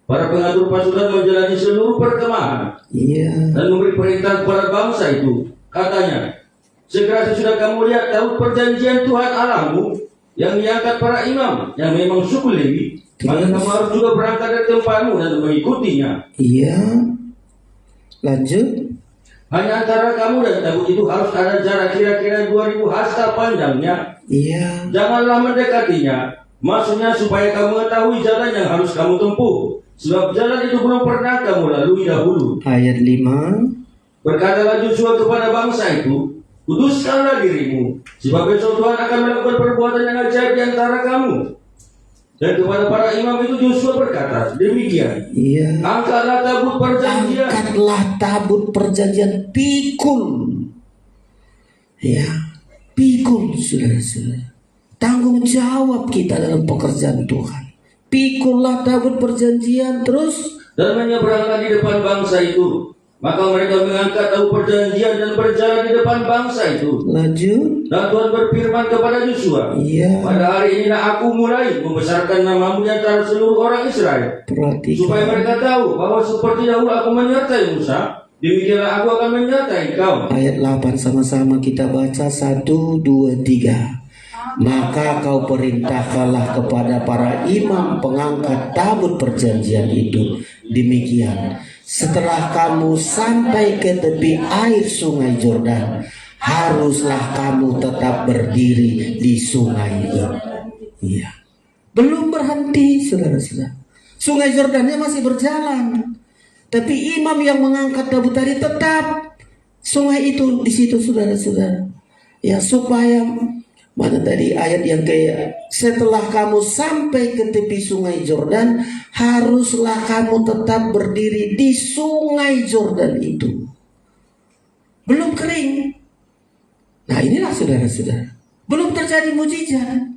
para pengatur pasukan menjalani seluruh perkemahan iya, dan memberi perintah kepada bangsa itu. Katanya, segera sesudah kamu lihat tabut perjanjian Tuhan Allahmu yang diangkat para imam yang memang suku Lewi, maka kamu harus juga berangkat dari tempatmu dan mengikutinya. iya. Lanjut. Hanya antara kamu dan tabut itu harus ada jarak kira-kira 2000 hasta panjangnya. Iya, Janganlah mendekatinya. Maksudnya supaya kamu mengetahui jalan yang harus kamu tempuh, sebab jalan itu belum pernah kamu lalui dahulu. ayat 5. Berkatalah Yosua kepada bangsa itu, kuduskanlah dirimu, sebab besok Tuhan akan melakukan perbuatan yang ajaib di antara kamu. Dan kepada para imam itu Yosua berkata, demikian, Iya. angkatlah tabut perjanjian. Angkatlah tabut perjanjian, pikul. Ya, pikul, saudara-saudara. Tanggung jawab kita dalam pekerjaan Tuhan. Pikullah tabut perjanjian, terus Dan menyeberanglah di depan bangsa itu. Maka mereka mengangkat tabut perjanjian dan berjalan di depan bangsa itu. lanjut. Dan Tuhan berfirman kepada Yosua, Iya, pada hari inilah aku mulai membesarkan namamu di antara seluruh orang Israel, supaya perhatikan mereka tahu bahwa seperti dahulu aku menyertai Musa, demikianlah aku akan menyertai kau. ayat 8 sama-sama kita baca. 1, 2, 3. Maka kau perintahkanlah kepada para imam pengangkat tabut perjanjian itu. Demikian, setelah kamu sampai ke tepi air sungai Yordan, haruslah kamu tetap berdiri di sungai itu. Iya. Belum berhenti, saudara-saudara. Sungai Yordannya masih berjalan. Tapi imam yang mengangkat tabut tadi tetap sungai itu di situ, saudara-saudara. Ya, supaya mana tadi ayat yang setelah kamu sampai ke tepi sungai Yordan, haruslah kamu tetap berdiri di sungai Yordan itu. Belum kering. Nah, inilah saudara-saudara, belum terjadi mujizat.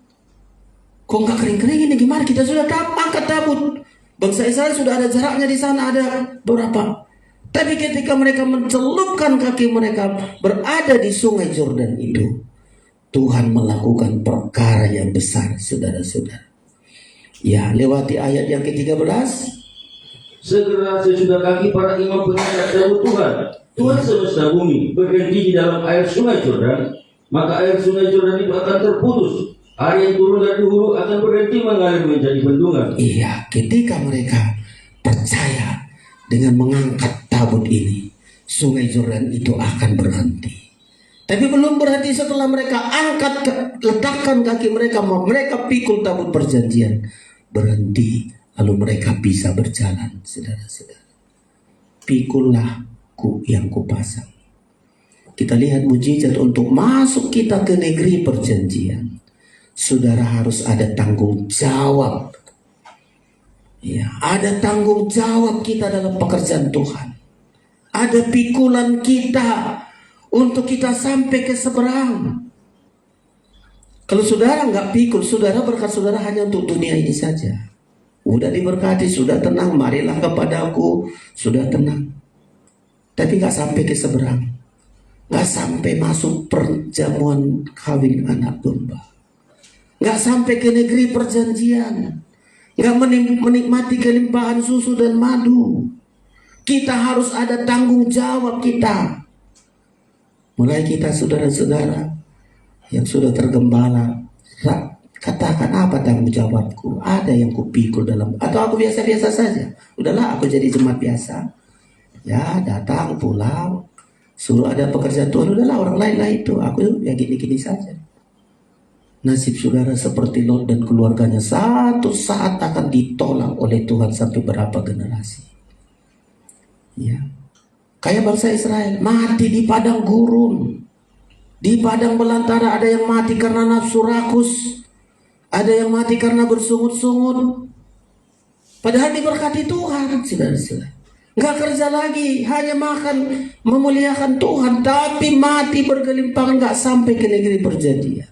Kok nggak kering-kering ini gimana? Kita sudah angkat tabut. Bangsa Israel sudah ada jaraknya di sana, ada berapa. Tapi ketika mereka mencelupkan kaki mereka berada di sungai Yordan itu, Tuhan melakukan perkara yang besar, saudara-saudara. Ya, lewati ayat yang ke-13. Segera sesudah kaki para imam pengangkat tabut Tuhan semesta bumi berhenti di dalam air sungai Yordan, maka air sungai Yordan itu akan terputus. Air yang turun dari hulu akan berhenti mengalir menjadi bendungan. Iya, ketika mereka percaya dengan mengangkat tabut ini, sungai Yordan itu akan berhenti. Tapi belum berhenti. Setelah mereka angkat, letakkan kaki mereka, mereka pikul tabut perjanjian, berhenti, lalu mereka bisa berjalan, saudara-saudara. Pikullah yang kupasang. Kita lihat mujizat untuk masuk kita ke negeri perjanjian. Saudara harus ada tanggung jawab. Ya, ada tanggung jawab kita dalam pekerjaan Tuhan. Ada pikulan kita untuk kita sampai ke seberang. Kalau saudara nggak pikul, saudara berkat saudara hanya untuk dunia ini saja. Udah diberkati, sudah tenang, marilah kepadaku, sudah tenang. Tapi nggak sampai ke seberang, nggak sampai masuk perjamuan kawin anak domba, nggak sampai ke negeri perjanjian, nggak menikmati kelimpahan susu dan madu. Kita harus ada tanggung jawab kita. Mulai kita, saudara-saudara yang sudah tergembala, katakan, apa tanggung jawabku? Ada yang kupikul dalam, atau aku biasa-biasa saja. Udahlah, aku jadi jemaat biasa. Ya, datang, pulang, suruh ada pekerjaan Tuhan, udahlah, orang lain lah itu. Aku ya gini-gini saja. Nasib saudara seperti Lot dan keluarganya, satu saat akan ditolak oleh Tuhan sampai berapa generasi. Ya. Kayak bangsa Israel, mati di padang gurun, di padang belantara. Ada yang mati karena nafsu rakus, ada yang mati karena bersungut-sungut. Padahal diberkati Tuhan, saudara-saudara. nggak kerja lagi, hanya makan, memuliakan Tuhan, tapi mati bergelimpangan nggak sampai ke negeri perjanjian.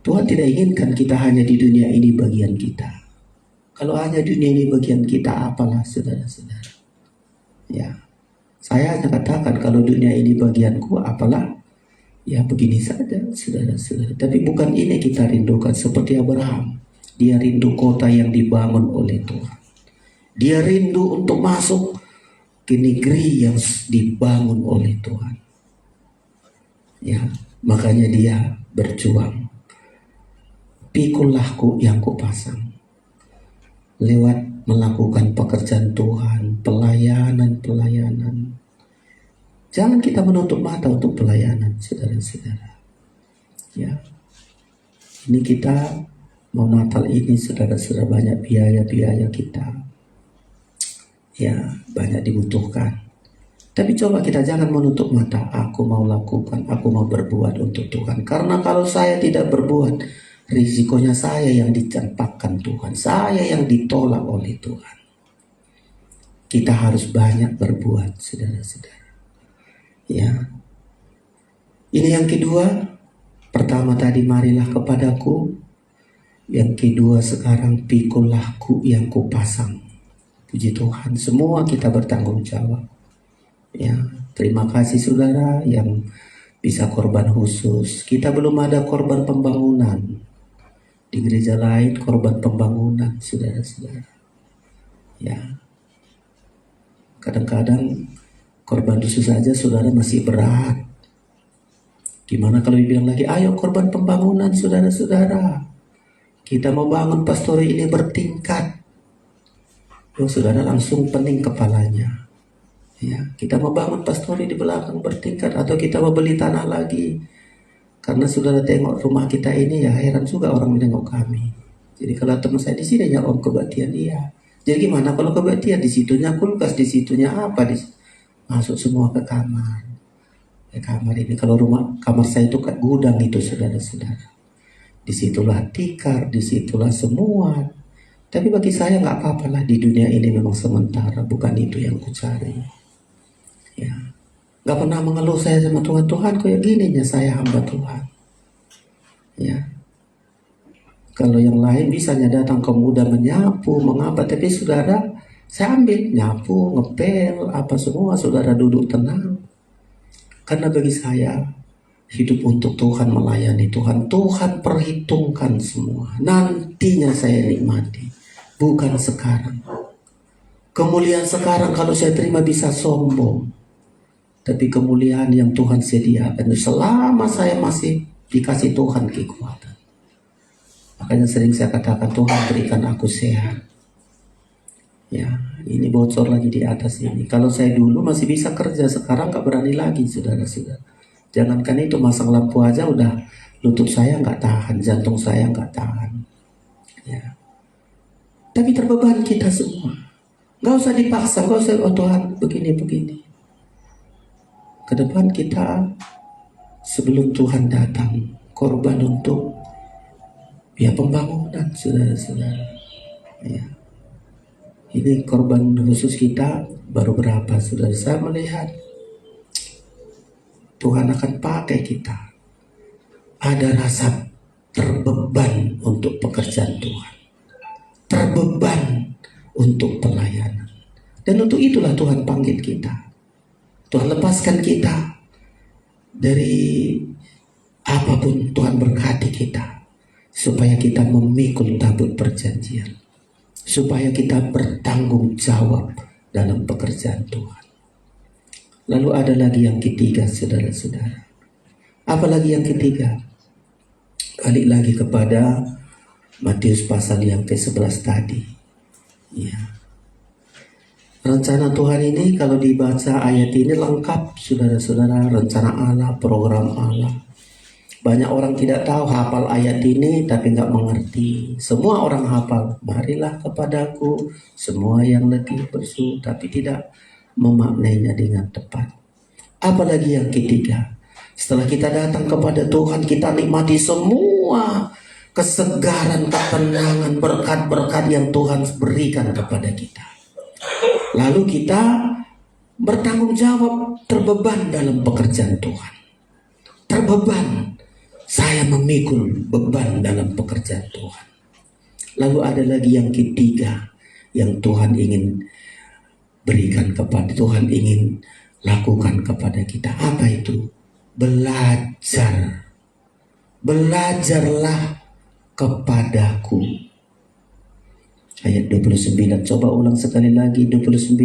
Tuhan tidak inginkan kita hanya di dunia ini bagian kita. Kalau hanya dunia ini bagian kita, apalah saudara-saudara. Ya, saya hanya katakan kalau dunia ini bagianku, apalah. Ya begini saja saudara-saudara. Tapi bukan ini kita rindukan seperti Abraham. Dia rindu kota yang dibangun oleh Tuhan. Dia rindu untuk masuk ke negeri yang dibangun oleh Tuhan. Ya, makanya dia berjuang. Pikullah yang kupasang. Lewat melakukan pekerjaan Tuhan, pelayanan. Jangan kita menutup mata untuk pelayanan, saudara-saudara. Ya, ini kita mau Natal ini, saudara-saudara, banyak biaya kita. Ya, banyak dibutuhkan. Tapi coba kita jangan menutup mata. Aku mau lakukan, aku mau berbuat untuk Tuhan. Karena kalau saya tidak berbuat, risikonya saya yang dicampakkan Tuhan, saya yang ditolak oleh Tuhan. Kita harus banyak berbuat, saudara-saudara. Ya, ini yang kedua. Pertama tadi marilah kepadaku. Yang kedua sekarang pikullah yang kupasang. Puji Tuhan, semua kita bertanggung jawab. Ya, terima kasih saudara yang bisa korban khusus. Kita belum ada korban pembangunan. Di gereja lain korban pembangunan, saudara-saudara. Ya, kadang-kadang korban khusus saja saudara masih berat. Gimana kalau dibilang lagi, ayo korban pembangunan saudara-saudara. Kita mau bangun pastori ini bertingkat. Oh, saudara langsung pening kepalanya. Ya, kita mau bangun pastori di belakang bertingkat, atau kita mau beli tanah lagi. Karena saudara tengok rumah kita ini, ya heran juga orang menengok kami. Jadi kalau teman saya di sini ya om kebaktian dia. Jadi gimana kalau kebaktian, di situnya kulkas, di situnya apa, masuk semua ke kamar. Ke kamar ini, kalau kamar saya itu kayak gudang itu saudara-saudara. Disitulah tikar, disitulah semua. Tapi bagi saya nggak apa-apa lah, di dunia ini memang sementara, bukan itu yang ku cari. Ya, nggak pernah mengeluh saya sama Tuhan. Tuhan kayak gini ya, saya hamba Tuhan. Ya, kalau yang lain bisanya datang ke muda menyapu, mengapa, tapi saudara saya ambil nyapu, ngepel, apa semua, saudara duduk tenang. Karena bagi saya hidup untuk Tuhan, melayani Tuhan. Tuhan perhitungkan semua. Nantinya saya nikmati, bukan sekarang. Kemuliaan sekarang kalau saya terima bisa sombong. Tapi kemuliaan yang Tuhan sediakan selama saya masih dikasih Tuhan kekuatan. Makanya sering saya katakan, Tuhan berikan aku sehat. Ya, ini bocor lagi di atas ini. Kalau saya dulu masih bisa kerja, sekarang gak berani lagi saudara-saudara. Jangankan itu, masang lampu aja udah lutut saya nggak tahan, jantung saya nggak tahan. Ya. Tapi terbeban kita semua. Nggak usah dipaksa, nggak usah, oh Tuhan begini. Ke depan kita sebelum Tuhan datang, korban untuk ya pembangunan saudara-saudara. Ya. Ini korban khusus kita baru berapa saudara. Saya melihat Tuhan akan pakai kita. Ada rasa terbeban untuk pekerjaan Tuhan, terbeban untuk pelayanan. Dan untuk itulah Tuhan panggil kita. Tuhan lepaskan kita dari apapun, Tuhan berkati kita supaya kita memikul tabut perjanjian, supaya kita bertanggung jawab dalam pekerjaan Tuhan. Lalu ada lagi yang ketiga saudara-saudara. Apalagi yang ketiga? Balik lagi kepada Matius pasal yang ke-11 tadi. Ya. Rencana Tuhan ini kalau dibaca ayat ini lengkap saudara-saudara. Rencana Allah, program Allah. Banyak orang tidak tahu, hafal ayat ini tapi nggak mengerti. Semua orang hafal, marilah kepadaku semua yang letih bersu, tapi tidak memaknainya dengan tepat. Apalagi yang ketiga, setelah kita datang kepada Tuhan, kita nikmati semua kesegaran, ketenangan, berkat-berkat yang Tuhan berikan kepada kita. Lalu kita bertanggung jawab, terbeban dalam pekerjaan Tuhan. Terbeban, saya memikul beban dalam pekerjaan Tuhan. Lalu ada lagi yang ketiga yang Tuhan ingin berikan kepada, Tuhan ingin lakukan kepada kita. Apa itu? Belajar. Belajarlah kepadaku. Ayat 29, coba ulang sekali lagi 29.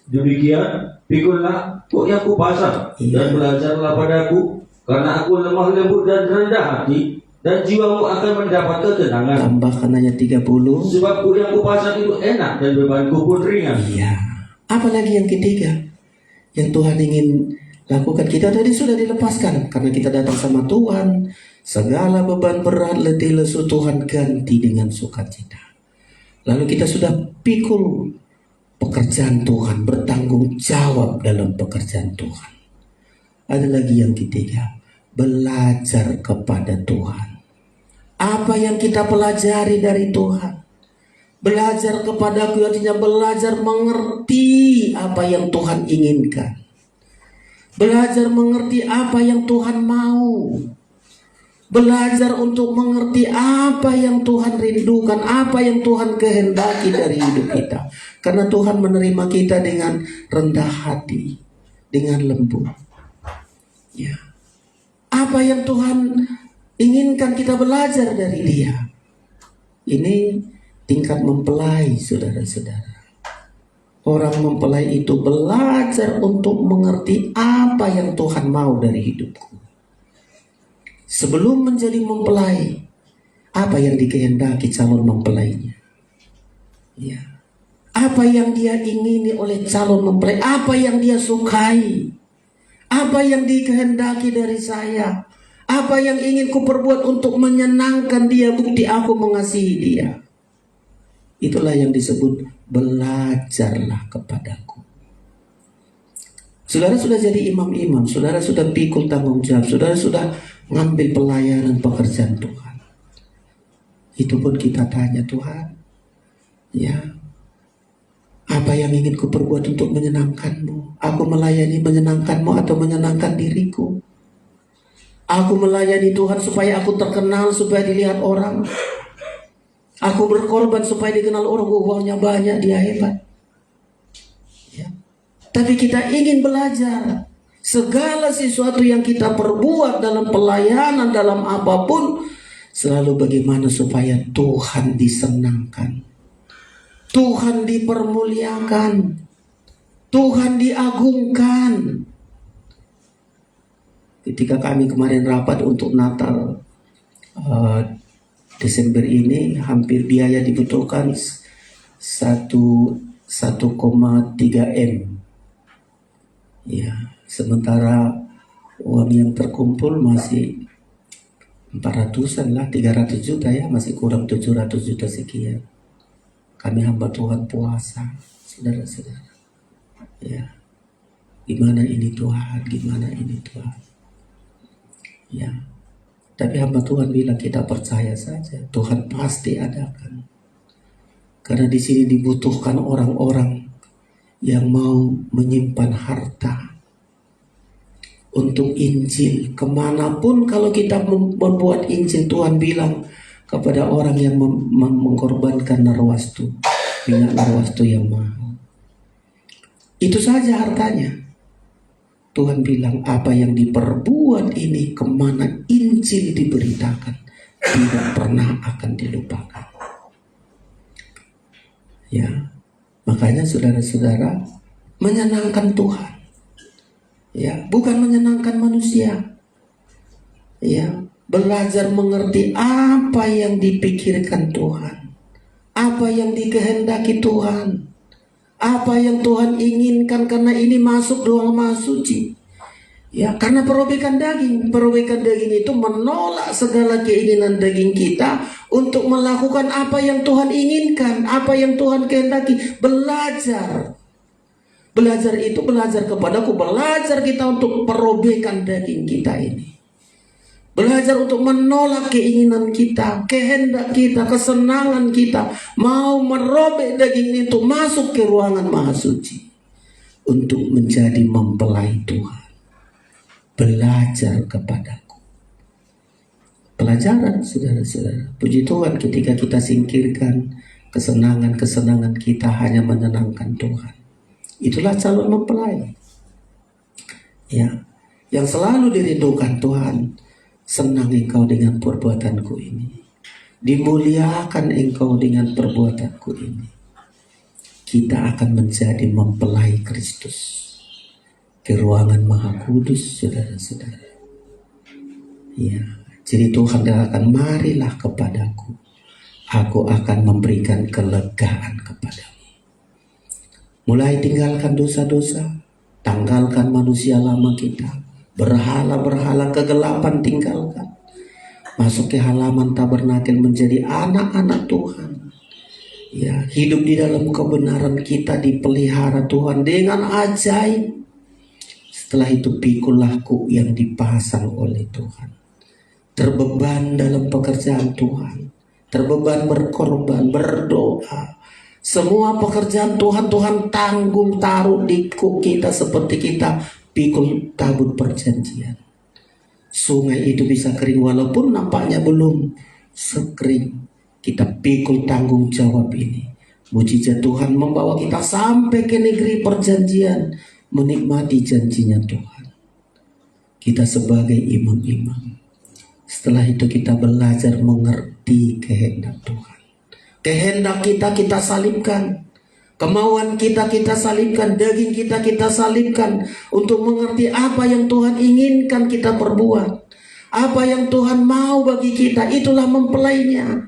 Demikian, pikullah yang kupasang dan belajarlah padaku, karena aku lemah lembut dan rendah hati, dan jiwamu akan mendapat ketenangan. Tambahkan ayat 30. Sebab yang kupasang itu enak dan bebanku pun ringan. Iya. Apalagi yang ketiga yang Tuhan ingin lakukan? Kita tadi sudah dilepaskan karena kita datang sama Tuhan. Segala beban berat, letih lesu Tuhan ganti dengan sukacita. Lalu kita sudah pikul pekerjaan Tuhan, bertanggung jawab dalam pekerjaan Tuhan. Ada lagi yang ketiga, belajar kepada Tuhan. Apa yang kita pelajari dari Tuhan? Belajar kepadaku artinya belajar mengerti apa yang Tuhan inginkan. Belajar mengerti apa yang Tuhan mau. Belajar untuk mengerti apa yang Tuhan rindukan, apa yang Tuhan kehendaki dari hidup kita. Karena Tuhan menerima kita dengan rendah hati, dengan lembut. Ya. Apa yang Tuhan inginkan kita belajar dari Dia. Ini tingkat mempelai, saudara-saudara. Orang mempelai itu belajar untuk mengerti apa yang Tuhan mau dari hidupku. Sebelum menjadi mempelai, apa yang dikehendaki calon mempelainya? Ya. Apa yang dia ingini oleh calon mempelai? Apa yang dia sukai? Apa yang dikehendaki dari saya? Apa yang ingin kuperbuat untuk menyenangkan dia, bukti aku mengasihi dia? Itulah yang disebut belajarlah kepadaku. Saudara sudah jadi imam-imam, saudara sudah pikul tanggung jawab, saudara sudah mengambil pelayanan pekerjaan Tuhan. Itu pun kita tanya Tuhan, ya, apa yang ingin kuperbuat untuk menyenangkanmu? Aku melayani menyenangkanmu atau menyenangkan diriku? Aku melayani Tuhan supaya aku terkenal, supaya dilihat orang. Aku berkorban supaya dikenal orang, uangnya banyak, dia hebat. Ya. Tapi kita ingin belajar. Segala sesuatu yang kita perbuat dalam pelayanan, dalam apapun, selalu bagaimana supaya Tuhan disenangkan, Tuhan dipermuliakan, Tuhan diagungkan. Ketika kami kemarin rapat untuk Natal Desember ini, hampir biaya dibutuhkan 1,3 M. Ya, sementara uang yang terkumpul masih 400-an lah, 300 juta ya, masih kurang 700 juta sekian. Kami hamba Tuhan puasa, saudara-saudara. Ya, gimana ini Tuhan, gimana ini Tuhan. Ya, tapi hamba Tuhan bilang kita percaya saja, Tuhan pasti adakan. Karena di sini dibutuhkan orang-orang yang mau menyimpan harta untuk Injil. Kemanapun kalau kita membuat Injil, Tuhan bilang kepada orang yang mengorbankan narwastu, minyak narwastu yang mahal. Itu saja hartanya. Tuhan bilang apa yang diperbuat ini, kemana Injil diberitakan, tidak pernah akan dilupakan. Ya, makanya saudara-saudara, menyenangkan Tuhan, ya, bukan menyenangkan manusia. Ya, belajar mengerti apa yang dipikirkan Tuhan, apa yang dikehendaki Tuhan, apa yang Tuhan inginkan, karena ini masuk doang Maha Suci. Ya, karena perobekan daging itu menolak segala keinginan daging kita untuk melakukan apa yang Tuhan inginkan, apa yang Tuhan kehendaki. Belajar itu belajar kepadaku, belajar kita untuk perobekan daging kita ini. Belajar untuk menolak keinginan kita, kehendak kita, kesenangan kita. Mau merobek daging itu masuk ke ruangan maha suci. Untuk menjadi mempelai Tuhan. Belajar kepadaku. Pelajaran saudara-saudara. Puji Tuhan ketika kita singkirkan kesenangan-kesenangan kita hanya menyenangkan Tuhan. Itulah calon mempelai. Ya, yang selalu dirindukan Tuhan. Senang engkau dengan perbuatanku ini. Dimuliakan engkau dengan perbuatanku ini. Kita akan menjadi mempelai Kristus. Ke ruangan maha kudus, saudara-saudara. Ya, jadi Tuhan akan marilah kepadaku. Aku akan memberikan kelegaan kepadamu. Mulai tinggalkan dosa-dosa. Tanggalkan manusia lama kita. Berhala-berhala kegelapan tinggalkan. Masuk ke halaman tabernakel menjadi anak-anak Tuhan. Ya, hidup di dalam kebenaran kita dipelihara Tuhan dengan ajaib. Setelah itu pikulahku yang dipasang oleh Tuhan. Terbeban dalam pekerjaan Tuhan. Terbeban berkorban, berdoa. Semua pekerjaan Tuhan, Tuhan tanggung taruh di kita seperti kita pikul tabut perjanjian. Sungai itu bisa kering walaupun nampaknya belum sekering. Kita pikul tanggung jawab ini. Mujizat Tuhan membawa kita sampai ke negeri perjanjian. Menikmati janjinya Tuhan. Kita sebagai imam-imam. Setelah itu kita belajar mengerti kehendak Tuhan. Kehendak kita salibkan. Kemauan kita salibkan, daging kita salibkan untuk mengerti apa yang Tuhan inginkan kita perbuat. Apa yang Tuhan mau bagi kita, itulah mempelainya.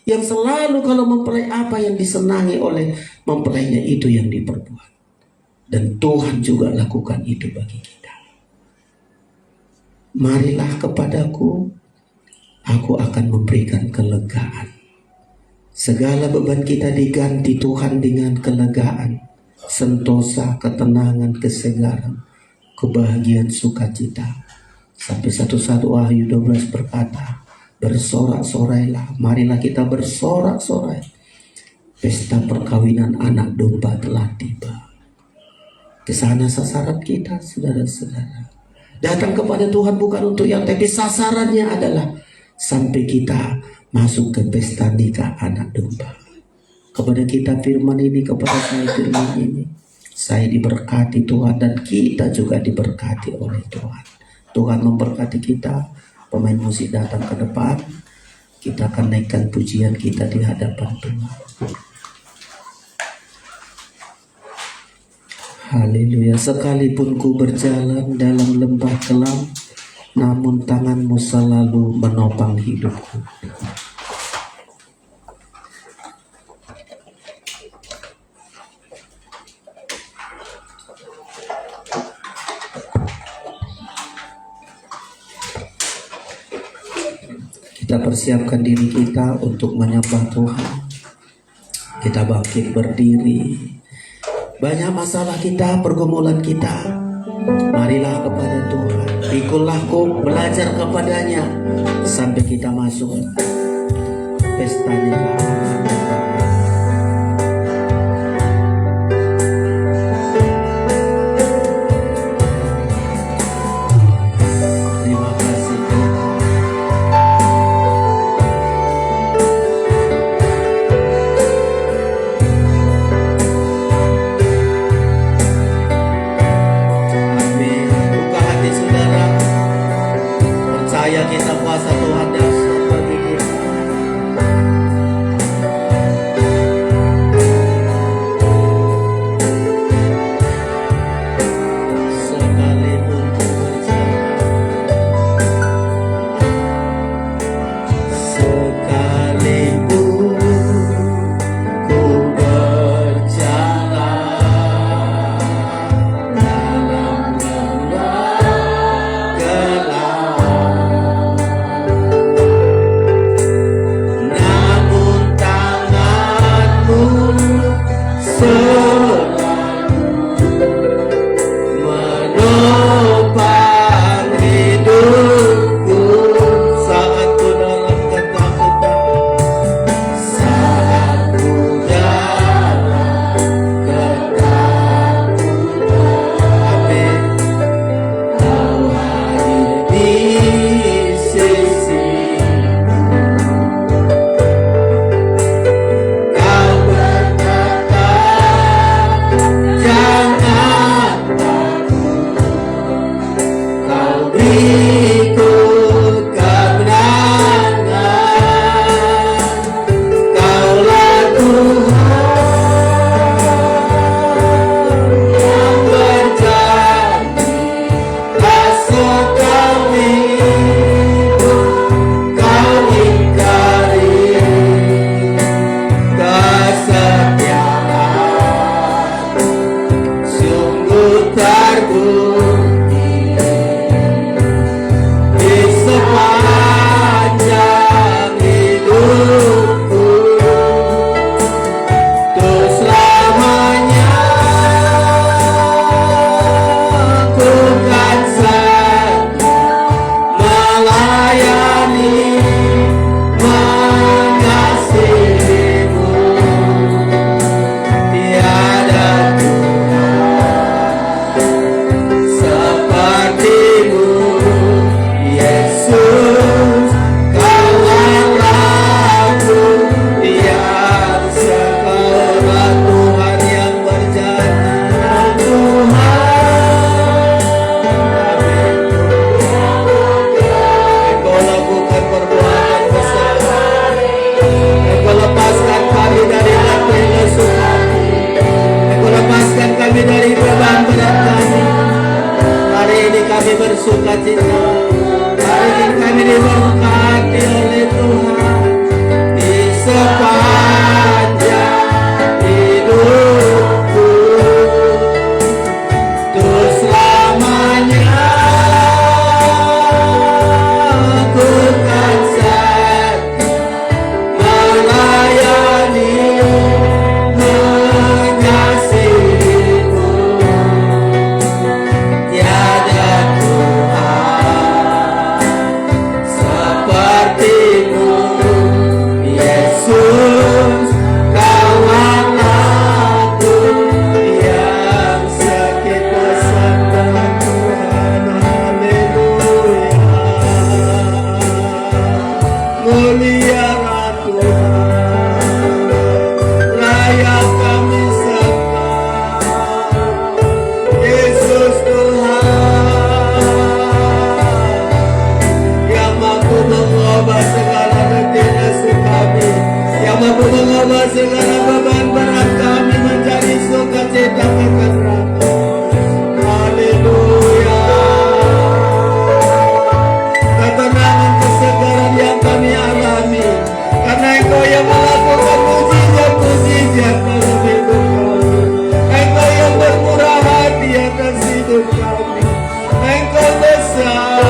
Yang selalu kalau mempelai apa yang disenangi oleh mempelainya itu yang diperbuat. Dan Tuhan juga lakukan itu bagi kita. Marilah kepadaku, aku akan memberikan kelegaan. Segala beban kita diganti Tuhan dengan kelegaan, sentosa, ketenangan, kesegaran, kebahagiaan, sukacita. Sampai satu Wahyu 12 berkata, bersorak-sorailah, marilah kita bersorak-sorai. Pesta perkawinan anak domba telah tiba. Kesana sasaran kita, saudara-saudara. Datang kepada Tuhan bukan untuk yang, tapi sasarannya adalah sampai kita masuk ke pesta nikah anak domba. Kepada kita firman ini, kepada saya firman ini. Saya diberkati Tuhan dan kita juga diberkati oleh Tuhan. Tuhan memberkati kita. Pemain musik datang ke depan. Kita akan naikkan pujian kita di hadapan Tuhan. Haleluya. Sekalipun ku berjalan dalam lembah kelam, namun tanganmu selalu menopang hidupku. Kita persiapkan diri kita untuk menyembah Tuhan. Kita bangkit berdiri. Banyak masalah kita, pergumulan kita. Marilah kepada Tuhan. Pikulahku, belajar kepadanya sampai kita masuk pestanya. Terima kasih Tuhan. Amin. Buka hati saudara. Percaya kita kuasa Tuhan dahsyat bagi kita. bersuka cita. Hari ini kami diberkati oleh Tuhan di sepanjang hidupku. Terus selamanya aku kan melayani, mengasihimu. Tiada Tuhan sepertimu, Yesus, kawan aku yang sakit bersama Tuhan. Haleluya, mulia Tuhan, layak kami sembah. Yesus Tuhan yang mampu mengubah segala letih lesu kami, yang mampu mengubah segala beban berat kami menjadi sukacita ketentraman. Haleluya, ketenangan, kesegaran yang kami alami karena Engkau yang melakukan mujizat-mujizat dalam hidup kami. Engkau yang bermurah hati atas hidup kami. Engkau besar.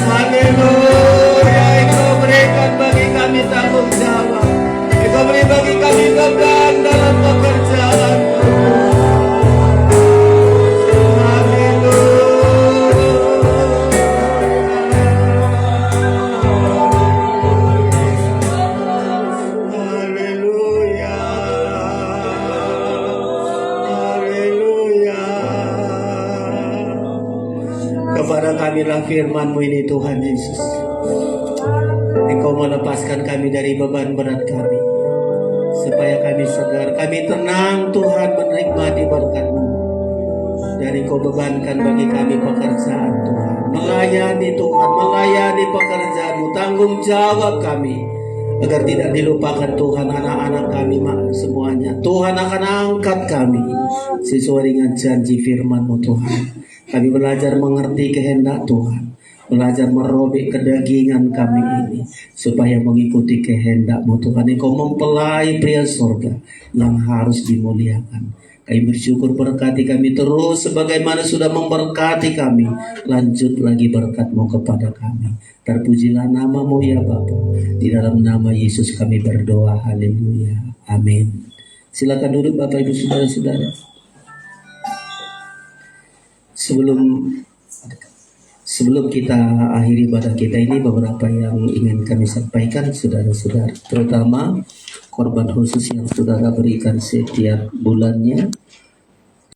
Haleluya. Engkau berikan bagi kami tanggung jawab. Engkau beri bagi kami beban dalam pekerjaan. Haleluya. Haleluya. Kepada kamilah firman-Mu ini Tuhan Yesus. Engkau melepaskan kami dari beban berat kami, supaya kami segar, kami tenang Tuhan menikmati berkat-Mu. Dan Engkau bebankan bagi kami pekerjaan Tuhan, melayani Tuhan, melayani pekerjaan-Mu, tanggung jawab kami, agar tidak dilupakan Tuhan anak-anak kami semuanya. Tuhan akan angkat kami sesuai dengan janji firman-Mu Tuhan. Kami belajar mengerti kehendak Tuhan, belajar merobek kedagingan kami ini, supaya mengikuti kehendak-Mu Tuhan. Engkau mempelai pria surga yang harus dimuliakan. Kami bersyukur, berkati kami terus sebagaimana sudah memberkati kami. Lanjut lagi berkat-Mu kepada kami. Terpujilah nama-Mu ya Bapa. Di dalam nama Yesus kami berdoa. Haleluya. Amin. Silakan duduk Bapak Ibu Saudara-saudara. Sebelum kita akhiri ibadah kita ini, beberapa yang ingin kami sampaikan saudara-saudara, terutama korban khusus yang saudara berikan setiap bulannya.